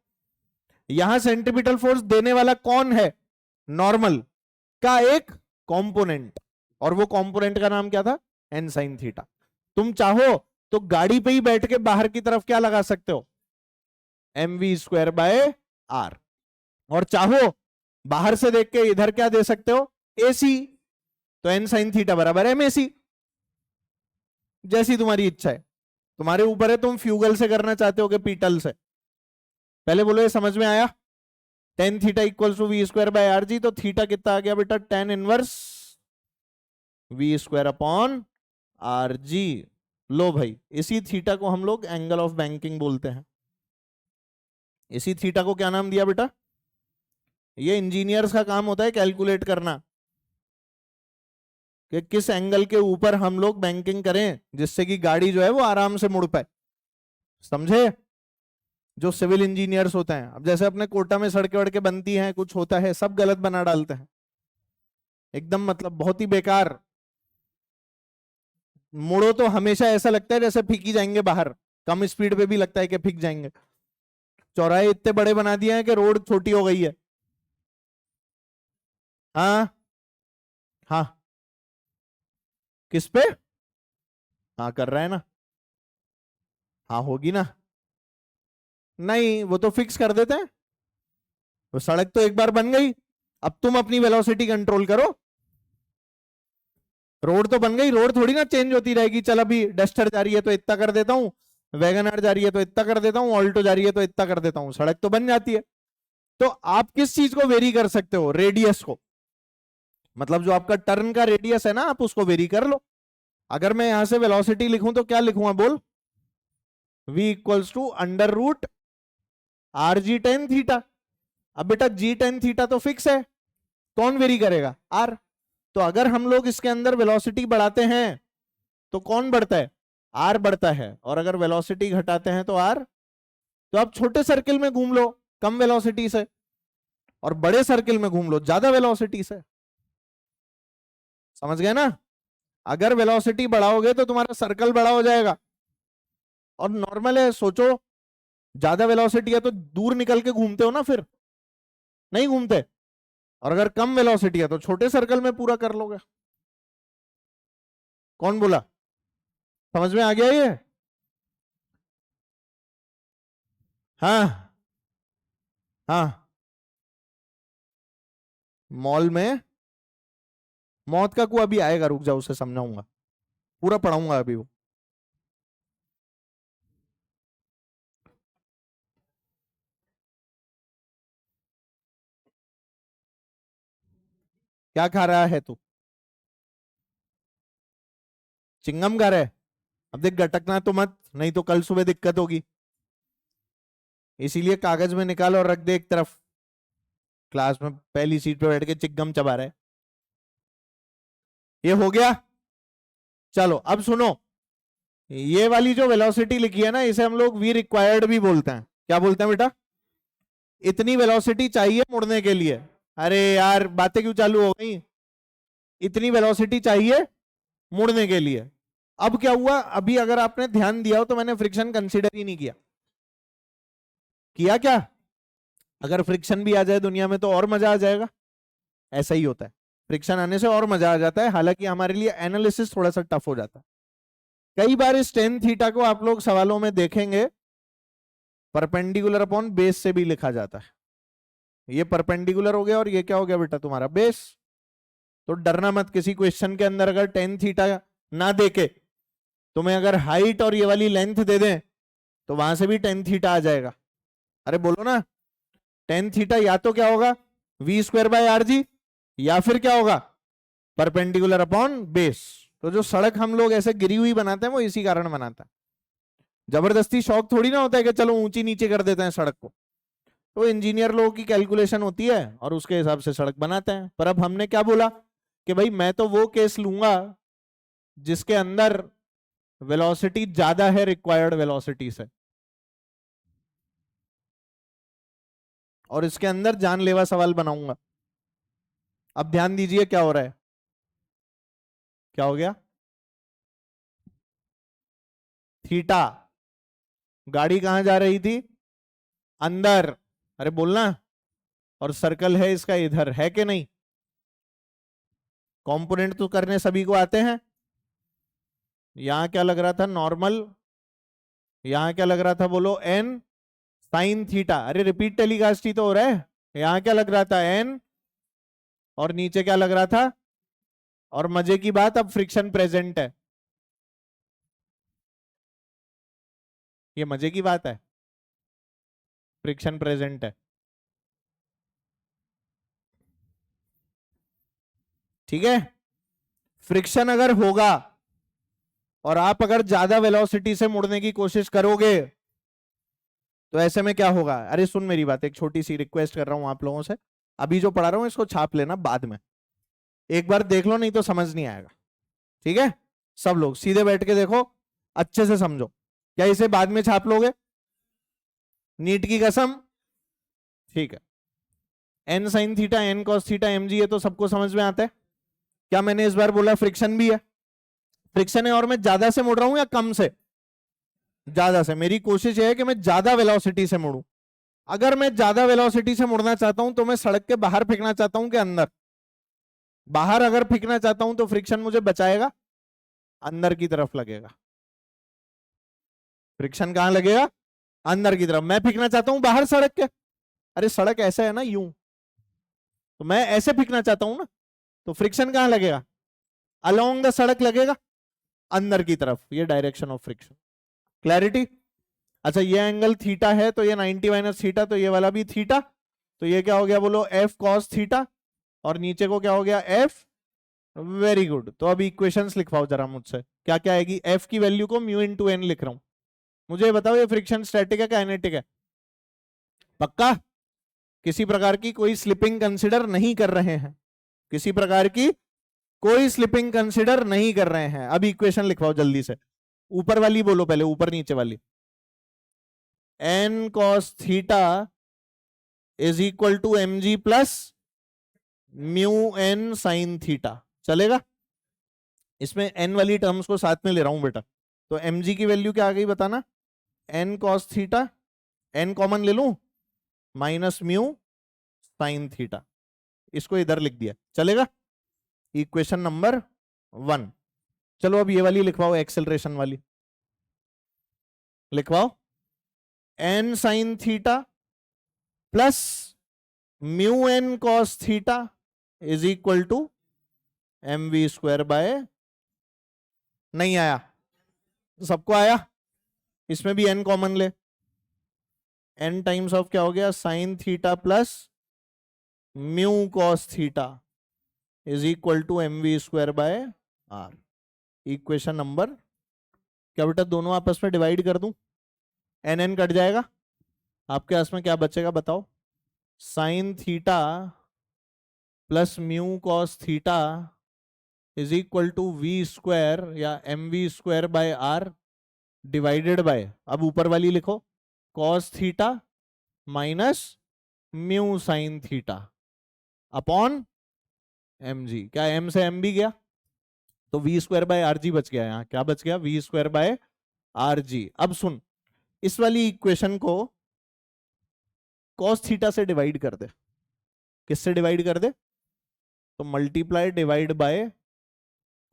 यहां सेंट्रीपिटल फोर्स देने वाला कौन है? नॉर्मल का एक कंपोनेंट, और वो कंपोनेंट का नाम क्या था? N sine theta. तुम चाहो तो गाड़ी पे ही बैठ के बाहर की तरफ क्या लगा सकते हो? M V square by R. और चाहो बाहर से देख के इधर क्या दे सकते हो? एसी। तो एन साइन थीटा बराबर एम एसी। जैसी तुम्हारी इच्छा है, तुम्हारे ऊपर है तुम फ्यूगल से करना चाहते हो कि पीटल से। पहले बोलो ये समझ में आया? Tan theta equal to V square by R G. तो थीटा कितना आ गया बेटा? Tan inverse V square upon R G. लो भाई, इसी थीटा को हम लोग एंगल ऑफ बैंकिंग बोलते हैं। इसी थीटा को क्या नाम दिया बेटा? ये इंजीनियर्स का काम होता है कैलकुलेट करना कि किस एंगल के ऊपर हम लोग बैंकिंग करें जिससे कि गाड़ी जो है वो आराम से मुड़ पाए। समझे? जो सिविल इंजीनियर्स होते हैं, अब जैसे अपने कोटा में सड़कें वड़कें बनती हैं, कुछ होता है, सब गलत बना डालते हैं एकदम, मतलब बहुत ही बेकार। मुड़ो तो हमेशा ऐसा लगता है जैसे फेंकी जाएंगे बाहर, कम स्पीड पे भी लगता है कि फेंक जाएंगे। चौराहे इतने बड़े बना दिए हैं कि रोड छोटी हो गई है। हाँ हाँ, किस पे? हाँ कर रहा है ना। हाँ होगी ना। नहीं वो तो फिक्स कर देते हैं। वो सड़क तो एक बार बन गई, अब तुम अपनी वेलोसिटी कंट्रोल करो। रोड तो बन गई, रोड थोड़ी ना चेंज होती रहेगी। चल अभी डस्टर जा रही है तो इतना कर देता हूं, वैगन आर जा रही है तो इतना कर देता हूं, ऑल्टो जा रही है तो इतना कर देता हूं, सड़क तो बन जाती है। तो आप किस चीज को वेरी कर सकते हो? रेडियस को, मतलब जो आपका टर्न का रेडियस है ना, आप उसको वेरी कर लो। अगर मैं यहां से वेलोसिटी लिखूं तो क्या लिखूंगा बोल? v equals to under root R G tan theta. अब बेटा जी टेन थीटा तो फिक्स है, कौन वेरी करेगा? आर। तो अगर हम लोग इसके अंदर वेलोसिटी बढ़ाते हैं तो कौन बढ़ता है? आर बढ़ता है। और अगर वेलोसिटी घटाते हैं तो आर। तो आप छोटे सर्किल में घूम लो कम वेलोसिटी से, और बड़े सर्किल में घूम लो ज्यादा वेलोसिटी से। समझ गए ना? अगर वेलोसिटी बढ़ाओगे तो तुम्हारा सर्कल बड़ा हो जाएगा। और नॉर्मल है, सोचो ज्यादा वेलोसिटी है तो दूर निकल के घूमते हो ना, फिर नहीं घूमते। और अगर कम वेलोसिटी है तो छोटे सर्कल में पूरा कर लोगे। कौन बोला? समझ में आ गया ये? हाँ हाँ। मॉल में मौत का कुआं अभी आएगा, रुक जाओ, उसे समझाऊंगा, पूरा पढ़ाऊंगा अभी वो। क्या खा रहा है तू? चिंगम खा रहा है? अब देख, गटकना तो मत, नहीं तो कल सुबह दिक्कत होगी। इसीलिए कागज में निकाल और रख दे एक तरफ। क्लास में पहली सीट पे बैठ के चिंगम चबा रहा है। ये हो गया? चलो अब सुनो, ये वाली जो वेलोसिटी लिखी है ना, इसे हम लोग वी रिक्वायर्ड भी बोलते हैं। क्या बोलते हैं बेटा? इतनी वेलोसिटी चाहिए मुड़ने के लिए। अरे यार बातें क्यों चालू हो गई? इतनी वेलोसिटी चाहिए मुड़ने के लिए। अब क्या हुआ, अभी अगर आपने ध्यान दिया हो तो मैंने फ्रिक्शन कंसीडर ही नहीं किया। किया क्या? अगर फ्रिक्शन भी आ जाए दुनिया में तो और मजा आ जाएगा। ऐसा ही होता है, फ्रिक्शन आने से और मजा आ जाता है। हालांकि हमारे लिए एनालिसिस थोड़ा सा टफ हो जाता है। कई बार इस टेन थीटा को आप लोग सवालों में देखेंगे परपेंडिकुलर अपॉन बेस से भी लिखा जाता है। ये परपेंडिकुलर हो गया और ये क्या हो गया बेटा? तुम्हारा बेस। तो डरना मत, किसी क्वेश्चन के अंदर अगर टेन थीटा ना देके तुम्हें अगर हाइट और ये वाली लेंथ दे दें तो वहां से भी टेन थीटा आ जाएगा। अरे बोलो ना, टेन थीटा या तो क्या होगा? V square by R G, या फिर क्या होगा? Perpendicular upon base. तो जो सड़क हम लोग ऐसे गिरी हुई बनाते हैं वो इसी कारण बनाता है। जबरदस्ती शौक थोड़ी ना होता है कि चलो ऊंची नीचे कर देते हैं सड़क को। तो इंजीनियर लोगों की कैलकुलेशन होती है और उसके हिसाब से सड़क बनाते हैं। पर अब हमने क्या बोला कि भाई मैं तो वो केस लूंगा जिसके अंदर वेलोसिटी ज्यादा है रिक्वायर्ड वेलोसिटी से, और इसके अंदर जानलेवा सवाल बनाऊंगा। अब ध्यान दीजिए क्या हो रहा है। क्या हो गया? थीटा, गाड़ी कहां जा रही थी? अंदर। अरे बोलना। और सर्कल है इसका इधर, है कि नहीं? कंपोनेंट तो करने सभी को आते हैं। यहां क्या लग रहा था? नॉर्मल। यहां क्या लग रहा था बोलो? N sine theta. अरे रिपीट टेलीकास्ट ही तो हो रहा है। यहां क्या लग रहा था? एन। और नीचे क्या लग रहा था? और मजे की बात, अब फ्रिक्शन प्रेजेंट है। ये मजे की बात है, फ्रिक्शन प्रेजेंट है। ठीक है? फ्रिक्शन अगर होगा और आप अगर ज्यादा वेलोसिटी से मुड़ने की कोशिश करोगे तो ऐसे में क्या होगा? अरे सुन मेरी बात, एक छोटी सी रिक्वेस्ट कर रहा हूं आप लोगों से। अभी जो पढ़ा रहा हूं इसको छाप लेना बाद में, एक बार देख लो, नहीं तो समझ नहीं आएगा। ठीक है? सब लोग सीधे बैठ के देखो, अच्छे से समझो। क्या इसे बाद में छाप लोगे? नीट की कसम? ठीक है। N sine theta, N cos theta, M G, ये तो सबको समझ में आता है। क्या मैंने इस बार बोला फ्रिक्शन भी है? फ्रिक्शन है और मैं ज्यादा से मुड़ रहा हूं या कम से? ज्यादा से। मेरी कोशिश यह है कि मैं ज्यादा वेलोसिटी से मुड़ूं। अगर मैं ज्यादा वेलोसिटी से मुड़ना चाहता हूं तो मैं सड़क के बाहर फेंकना चाहता हूं कि अंदर? बाहर अगर फेंकना चाहता हूं तो फ्रिक्शन मुझे बचाएगा, अंदर की तरफ लगेगा। फ्रिक्शन कहां लगेगा? अंदर की तरफ। मैं फेंकना चाहता हूं बाहर सड़क के। अरे सड़क ऐसा है ना, यूं, तो मैं ऐसे फेंकना चाहता हूं ना, तो फ्रिक्शन कहां लगेगा? अलोंग द सड़क लगेगा, अंदर की तरफ। ये डायरेक्शन ऑफ फ्रिक्शन। क्लैरिटी? अच्छा ये एंगल थीटा है तो ये 90 माइनस थीटा, तो ये वाला भी थीटा, तो ये क्या हो गया बोलो, एफ कॉस थीटा, और नीचे को क्या हो गया, एफ। Very good. तो अब इक्वेशंस लिखवाओ जरा मुझसे, क्या क्या आएगी। एफ की वैल्यू को म्यू इंटू एन लिख रहा हूं। मुझे बताओ ये फ्रिक्शन स्टैटिक है काइनेटिक है? पक्का? किसी प्रकार की कोई स्लिपिंग कंसिडर नहीं कर रहे हैं? किसी प्रकार की कोई स्लिपिंग कंसिडर नहीं कर रहे हैं। अब इक्वेशन लिखवाओ जल्दी से। ऊपर वाली बोलो पहले, ऊपर नीचे वाली। N cos theta is equal to M G plus mu N sine theta. चलेगा? इसमें एन वाली टर्म्स को साथ में ले रहा हूं बेटा। तो एम जी की वैल्यू क्या आ गई बताना? N cos theta, N common ले लूं, माइनस म्यू साइन थीटा। इसको इधर लिख दिया, चलेगा? Equation number 1। चलो अब ये वाली लिखवाओ, एक्सेलरेशन वाली लिखवाओ। N sine theta plus mu N cos theta is equal to M V square by, नहीं आया? सबको आया? इसमें भी एन कॉमन ले, एन टाइम्स ऑफ क्या हो गया, sine theta plus mu cos theta is equal to M V square by R. Equation number, क्या बेटा दोनों आपस में डिवाइड कर दूं? एन एन कट जाएगा, आपके पास में क्या बचेगा बताओ? Sine theta plus mu cos theta is equal to V square या M V square by R divided by, अब ऊपर वाली लिखो, cos theta minus mu sine theta upon M G. क्या एम से एम भी गया, तो V square by R G बच गया। यहां क्या बच गया? V square by R G. अब सुन, इस वाली इक्वेशन को कॉस थीटा से डिवाइड कर दे। किससे डिवाइड कर दे? तो multiply divide by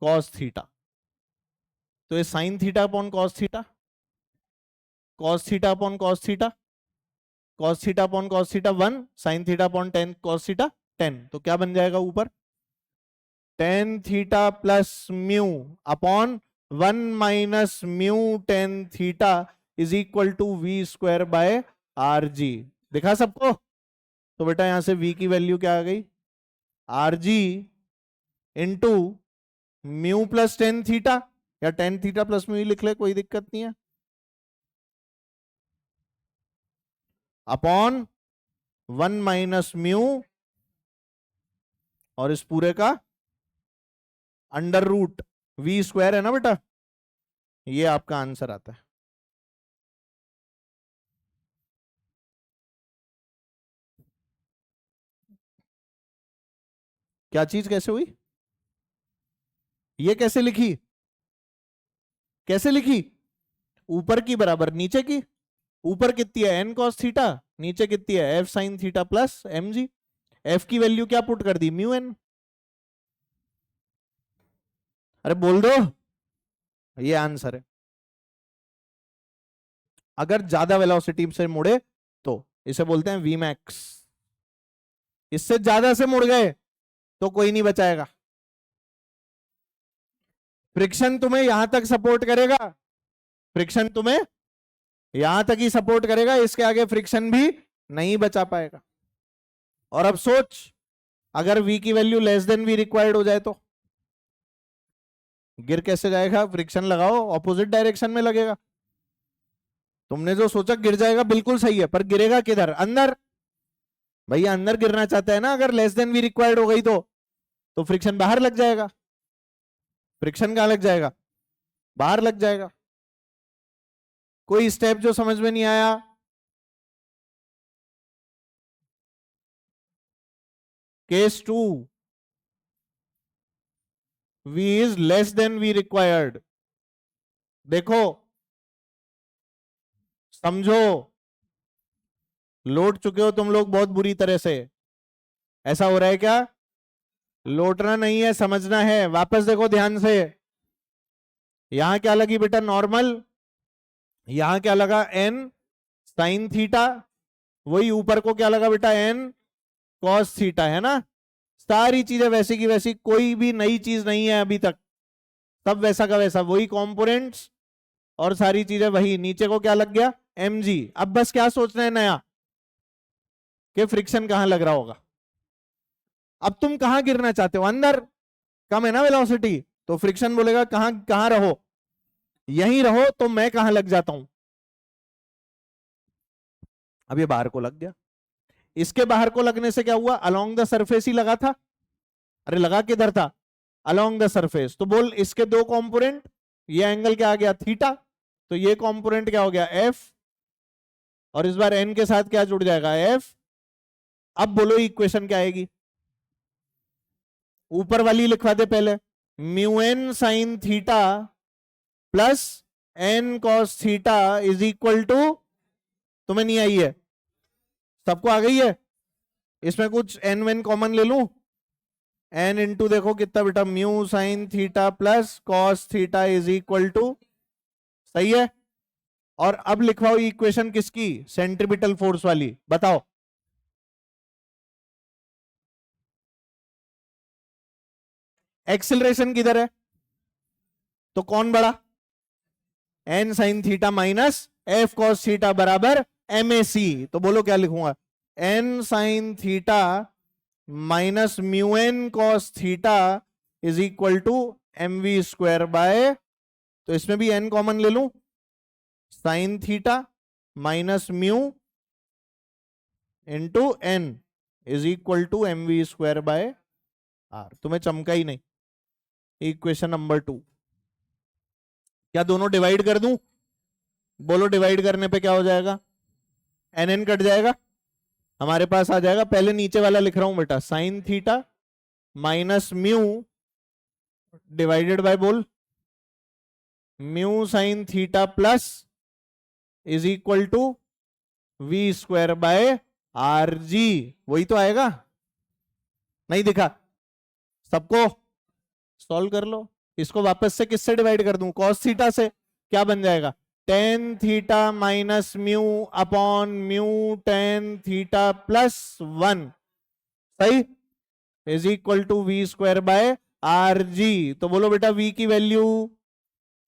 cos theta. तो ये sine theta upon cos theta, cos theta upon cos theta, cos theta upon cos theta 1, sine theta upon tan cos theta 10। तो क्या बन जाएगा ऊपर? Tan theta plus mu upon 1 minus mu tan theta is equal to V square by R G. दिखा सबको? तो बेटा यहां से v की वैल्यू क्या आ गई? R G into mu plus tan theta, या टेन थीटा प्लस म्यू लिख ले, कोई दिक्कत नहीं है, अपॉन 1 माइनस म्यू और इस पूरे का अंडर रूट वी स्क्वायर है ना बेटा। ये आपका आंसर आता है। क्या चीज कैसे हुई? ये कैसे लिखी? कैसे लिखी? ऊपर की बराबर नीचे की। ऊपर कितनी है? एन कॉस थीटा, नीचे कितनी है? F sine theta plus M G. F की वैल्यू क्या पुट कर दी? Mu N. अरे बोल दो, ये आंसर है। अगर ज्यादा वेलोसिटी से मुड़े तो इसे बोलते हैं वी मैक्स। इससे ज्यादा से मुड़ गए तो कोई नहीं बचाएगा। फ्रिक्शन तुम्हें यहां तक सपोर्ट करेगा, फ्रिक्शन तुम्हें यहां तक ही सपोर्ट करेगा, इसके आगे फ्रिक्शन भी नहीं बचा पाएगा। और अब सोच, अगर v की value less than v required हो जाए तो गिर कैसे जाएगा? फ्रिक्शन लगाओ, ऑपोजिट डायरेक्शन में लगेगा। तुमने जो सोचा गिर जाएगा बिल्कुल सही है, पर गिरेगा किधर? अंदर। भैया अंदर गिरना चाहता है ना, अगर लेस देन वी रिक्वायर्ड हो गई तो फ्रिक्शन बाहर लग जाएगा। फ्रिक्शन कहां लग जाएगा? बाहर लग जाएगा। कोई स्टेप जो समझ में नहीं आया? Case 2, v is less than v required. देखो समझो, लौट चुके हो तुम लोग बहुत बुरी तरह से। ऐसा हो रहा है क्या? लौटना नहीं है, समझना है। वापस देखो ध्यान से। यहां क्या लगी बेटा? नॉर्मल। यहां क्या लगा? n sine theta. वही ऊपर को क्या लगा बेटा? n कॉस थीटा, है ना? सारी चीजें वैसी की वैसी, कोई भी नई चीज नहीं है अभी तक। सब वैसा का वैसा, वही कंपोनेंट्स और सारी चीजें वही। नीचे को क्या लग गया? mg। अब बस क्या सोचना है नया, कि फ्रिक्शन कहां लग रहा होगा। अब तुम कहां गिरना चाहते हो, अंदर, कम है ना वेलोसिटी, तो फ्रिक्शन बोलेगा कहां कहां रहो, यहीं रहो, तो मैं कहां लग जाता हूं, अब ये बाहर को लग गया। इसके बाहर को लगने से क्या हुआ, अलोंग द सरफेस ही लगा था, अरे लगा किधर था, अलोंग द सरफेस। तो बोल इसके दो कंपोनेंट, ये एंगल क्या आ गया थीटा, तो ये कंपोनेंट क्या हो गया एफ, और इस बार एन के साथ क्या जुड़ जाएगा एफ। अब बोलो इक्वेशन क्या आएगी, ऊपर वाली लिखवा दे पहले, mu N sine theta plus N cos theta is equal to, तुम्हें नहीं आई है, सबको आ गई है, इसमें कुछ एन वेन कॉमन ले लूं, एन इंटू देखो कितना बेटा, mu sine theta plus cos theta is equal to, सही है। और अब लिखवाओ इक्वेशन किसकी, सेंट्रीपिटल फोर्स वाली, बताओ। एक्सिलरेशन किधर है, तो कौन बड़ा, N sine theta minus F cos theta बराबर एम ए सी। तो बोलो क्या लिखूंगा, N sine theta minus mu N cos theta is equal to M V square by, तो इसमें भी एन कॉमन ले लूं, sine theta minus mu into N is equal to M V square by R. तुम्हें चमका ही नहीं। Equation number 2, क्या दोनों डिवाइड कर दूं, बोलो डिवाइड करने पे क्या हो जाएगा, एन एन कट जाएगा, हमारे पास आ जाएगा, पहले नीचे वाला लिख रहा हूं बेटा, sine theta minus mu divided by बोल mu sine theta plus is equal to V square by R G. वही तो आएगा, नहीं दिखा, सबको सॉल्व कर लो। इसको वापस से किससे डिवाइड कर दूं, कॉस थीटा से, क्या बन जाएगा, tan theta minus mu upon mu tan theta plus 1, सही, is equal to V square by R G. तो बोलो बेटा वी की value,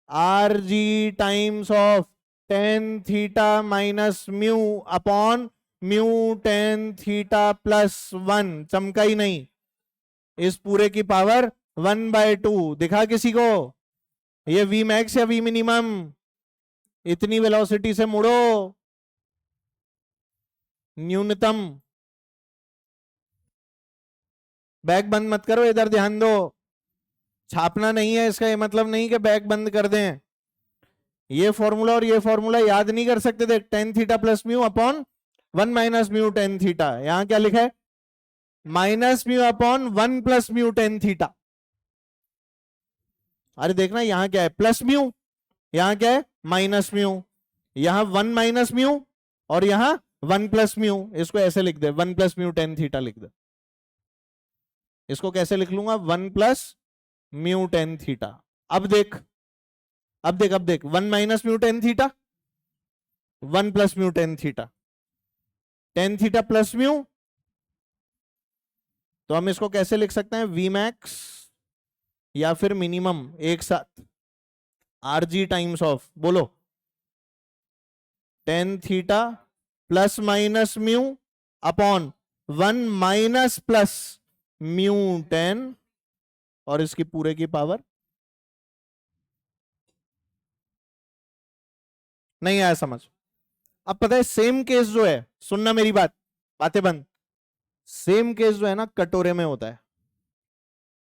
R G times of tan theta minus mu upon mu tan theta plus 1, चमका ही नहीं, इस पूरे की पावर 1/2, दिखा किसी को, ये वी मैक्स या वी मिनिमम, इतनी वेलोसिटी से मुड़ो, न्यूनतम। बैग बंद मत करो, इधर ध्यान दो, छापना नहीं है, इसका ये मतलब नहीं कि बैग बंद कर दें। ये फॉर्मूला और ये फॉर्मूला याद नहीं कर सकते थे, ten theta plus mu upon 1 minus mu tan theta, यहां क्या लिखा है, minus mu upon 1 plus mu tan theta. अरे देखना यहां क्या है, प्लस म्यू, यहां क्या है माइनस म्यू, यहां 1 माइनस म्यू और यहां 1 प्लस म्यू। इसको ऐसे लिख दे, 1 प्लस म्यू टेन थीटा लिख दे। इसको कैसे लिख लूंगा, 1 प्लस म्यू टेन थीटा। अब देख, अब देख, अब देख, 1 minus mu tan theta, 1 plus mu tan theta, ten theta plus mu, तो हम इसको कैसे लिख सकते हैं, वी मैक्स या फिर मिनिमम एक साथ, आर जी टाइम्स ऑफ, बोलो ten theta plus minus mu upon 1 minus plus mu tan, और इसकी पूरे की पावर, नहीं आया समझ। अब पता है सेम केस जो है, सुनना मेरी बात, बातें बंद, सेम केस जो है ना कटोरे में होता है,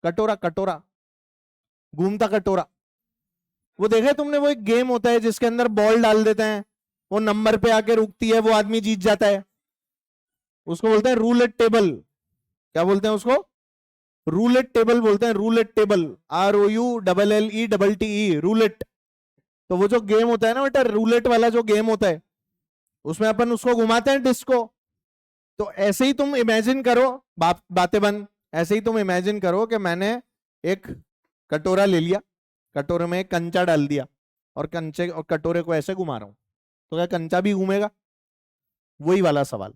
कटोरा, कटोरा, घूमता कटोरा, वो देखा है तुमने, वो एक गेम होता है जिसके अंदर बॉल डाल देते हैं, वो नंबर पे आके रुकती है, वो आदमी जीत जाता है, उसको बोलते हैं रूलेट टेबल। क्या बोलते हैं उसको, रूलेट टेबल बोलते हैं, रूलेट टेबल, ROULLETTE, रूलेट। तो वो जो गेम होता है ना बेटा, रूलेट वाला जो गेम होता है, उसमें अपन उसको घुमाते हैं डिस्क को। तो ऐसे ही तुम इमेजिन करो, बातें बंद, ऐसे ही तुम इमेजिन करो कि मैंने एक कटोरा ले लिया, कटोरे में एक कंचा डाल दिया, और कंचे और कटोरे को ऐसे घुमा रहा हूं, तो क्या कंचा भी घूमेगा, वही वाला सवाल।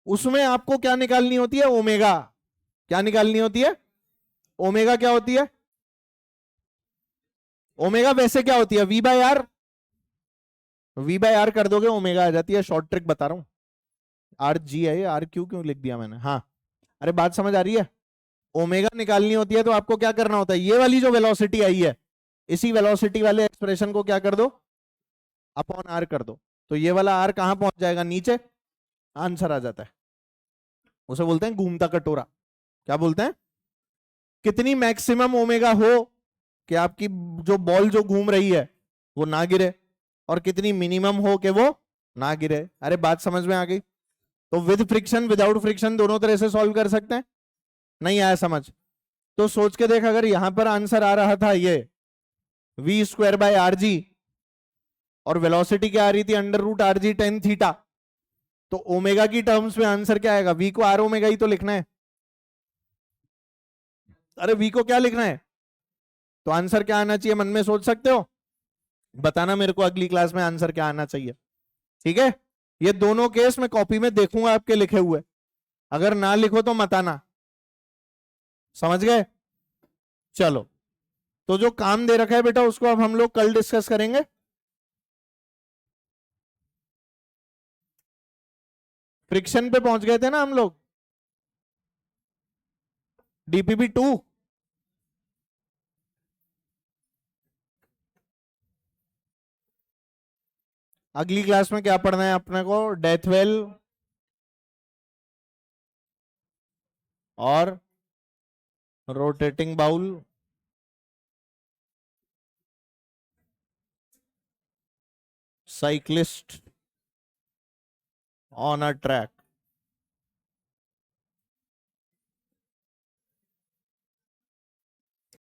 उसमें आपको क्या निकालनी होती है, ओमेगा। क्या निकालनी होती है, ओमेगा क्या होती है, ओमेगा वैसे क्या होती है, V/R, वी बाय आर कर दोगे ओमेगा आ जाती है, शॉर्ट ट्रिक बता रहा हूं। आर जी है, आर क्यू क्यों लिख दिया मैंने, हाँ। अरे बात समझ आ रही है? ओमेगा निकालनी होती है तो आपको क्या करना होता है, ये वाली जो वेलोसिटी आई है, इसी वेलोसिटी वाले एक्सप्रेशन को क्या कर दो, अपॉन आर कर दो। तो ये वाला आर कहां पहुंच जाएगा, नीचे, आंसर आ जाता है। उसे बोलते हैं घूमता कटोरा। क्या बोलते हैं? कितनी मैक्सिमम ओमेगा हो कि आपकी जो बॉल जो घूम रही है वो ना गिरे, और कितनी मिनिमम हो कि वो ना गिरे। अरे बात समझ में आ गई? तो विद फ्रिक्शन विदाउट फ्रिक्शन दोनों तरह से सॉल्व कर सकते हैं। नहीं आया समझ? तो सोच के देख, अगर यहां पर आंसर आ रहा था ये V square by R G, और वेलोसिटी क्या आ रही थी, under root R G tan theta, तो ओमेगा की टर्म्स में आंसर क्या आएगा, वी को आर ओमेगा ही तो लिखना है। अरे वी को क्या लिखना है, तो आंसर क्या आना चाहिए मन में सोच सकते हो? बताना मेरे को अगली क्लास में आंसर क्या आना चाहिए। ठीक है, ये दोनों केस मैं कॉपी में देखूंगा आपके लिखे हुए, अगर ना लिखो तो मत आना। समझ गए? चलो, तो जो काम दे रखा है बेटा उसको अब हम लोग कल डिस्कस करेंगे। फ्रिक्शन पे पहुंच गए थे ना हम लोग, डीपीपी 2। अगली क्लास में क्या पढ़ना है अपने को, डेथ वेल और rotating bowl, cyclist on a track.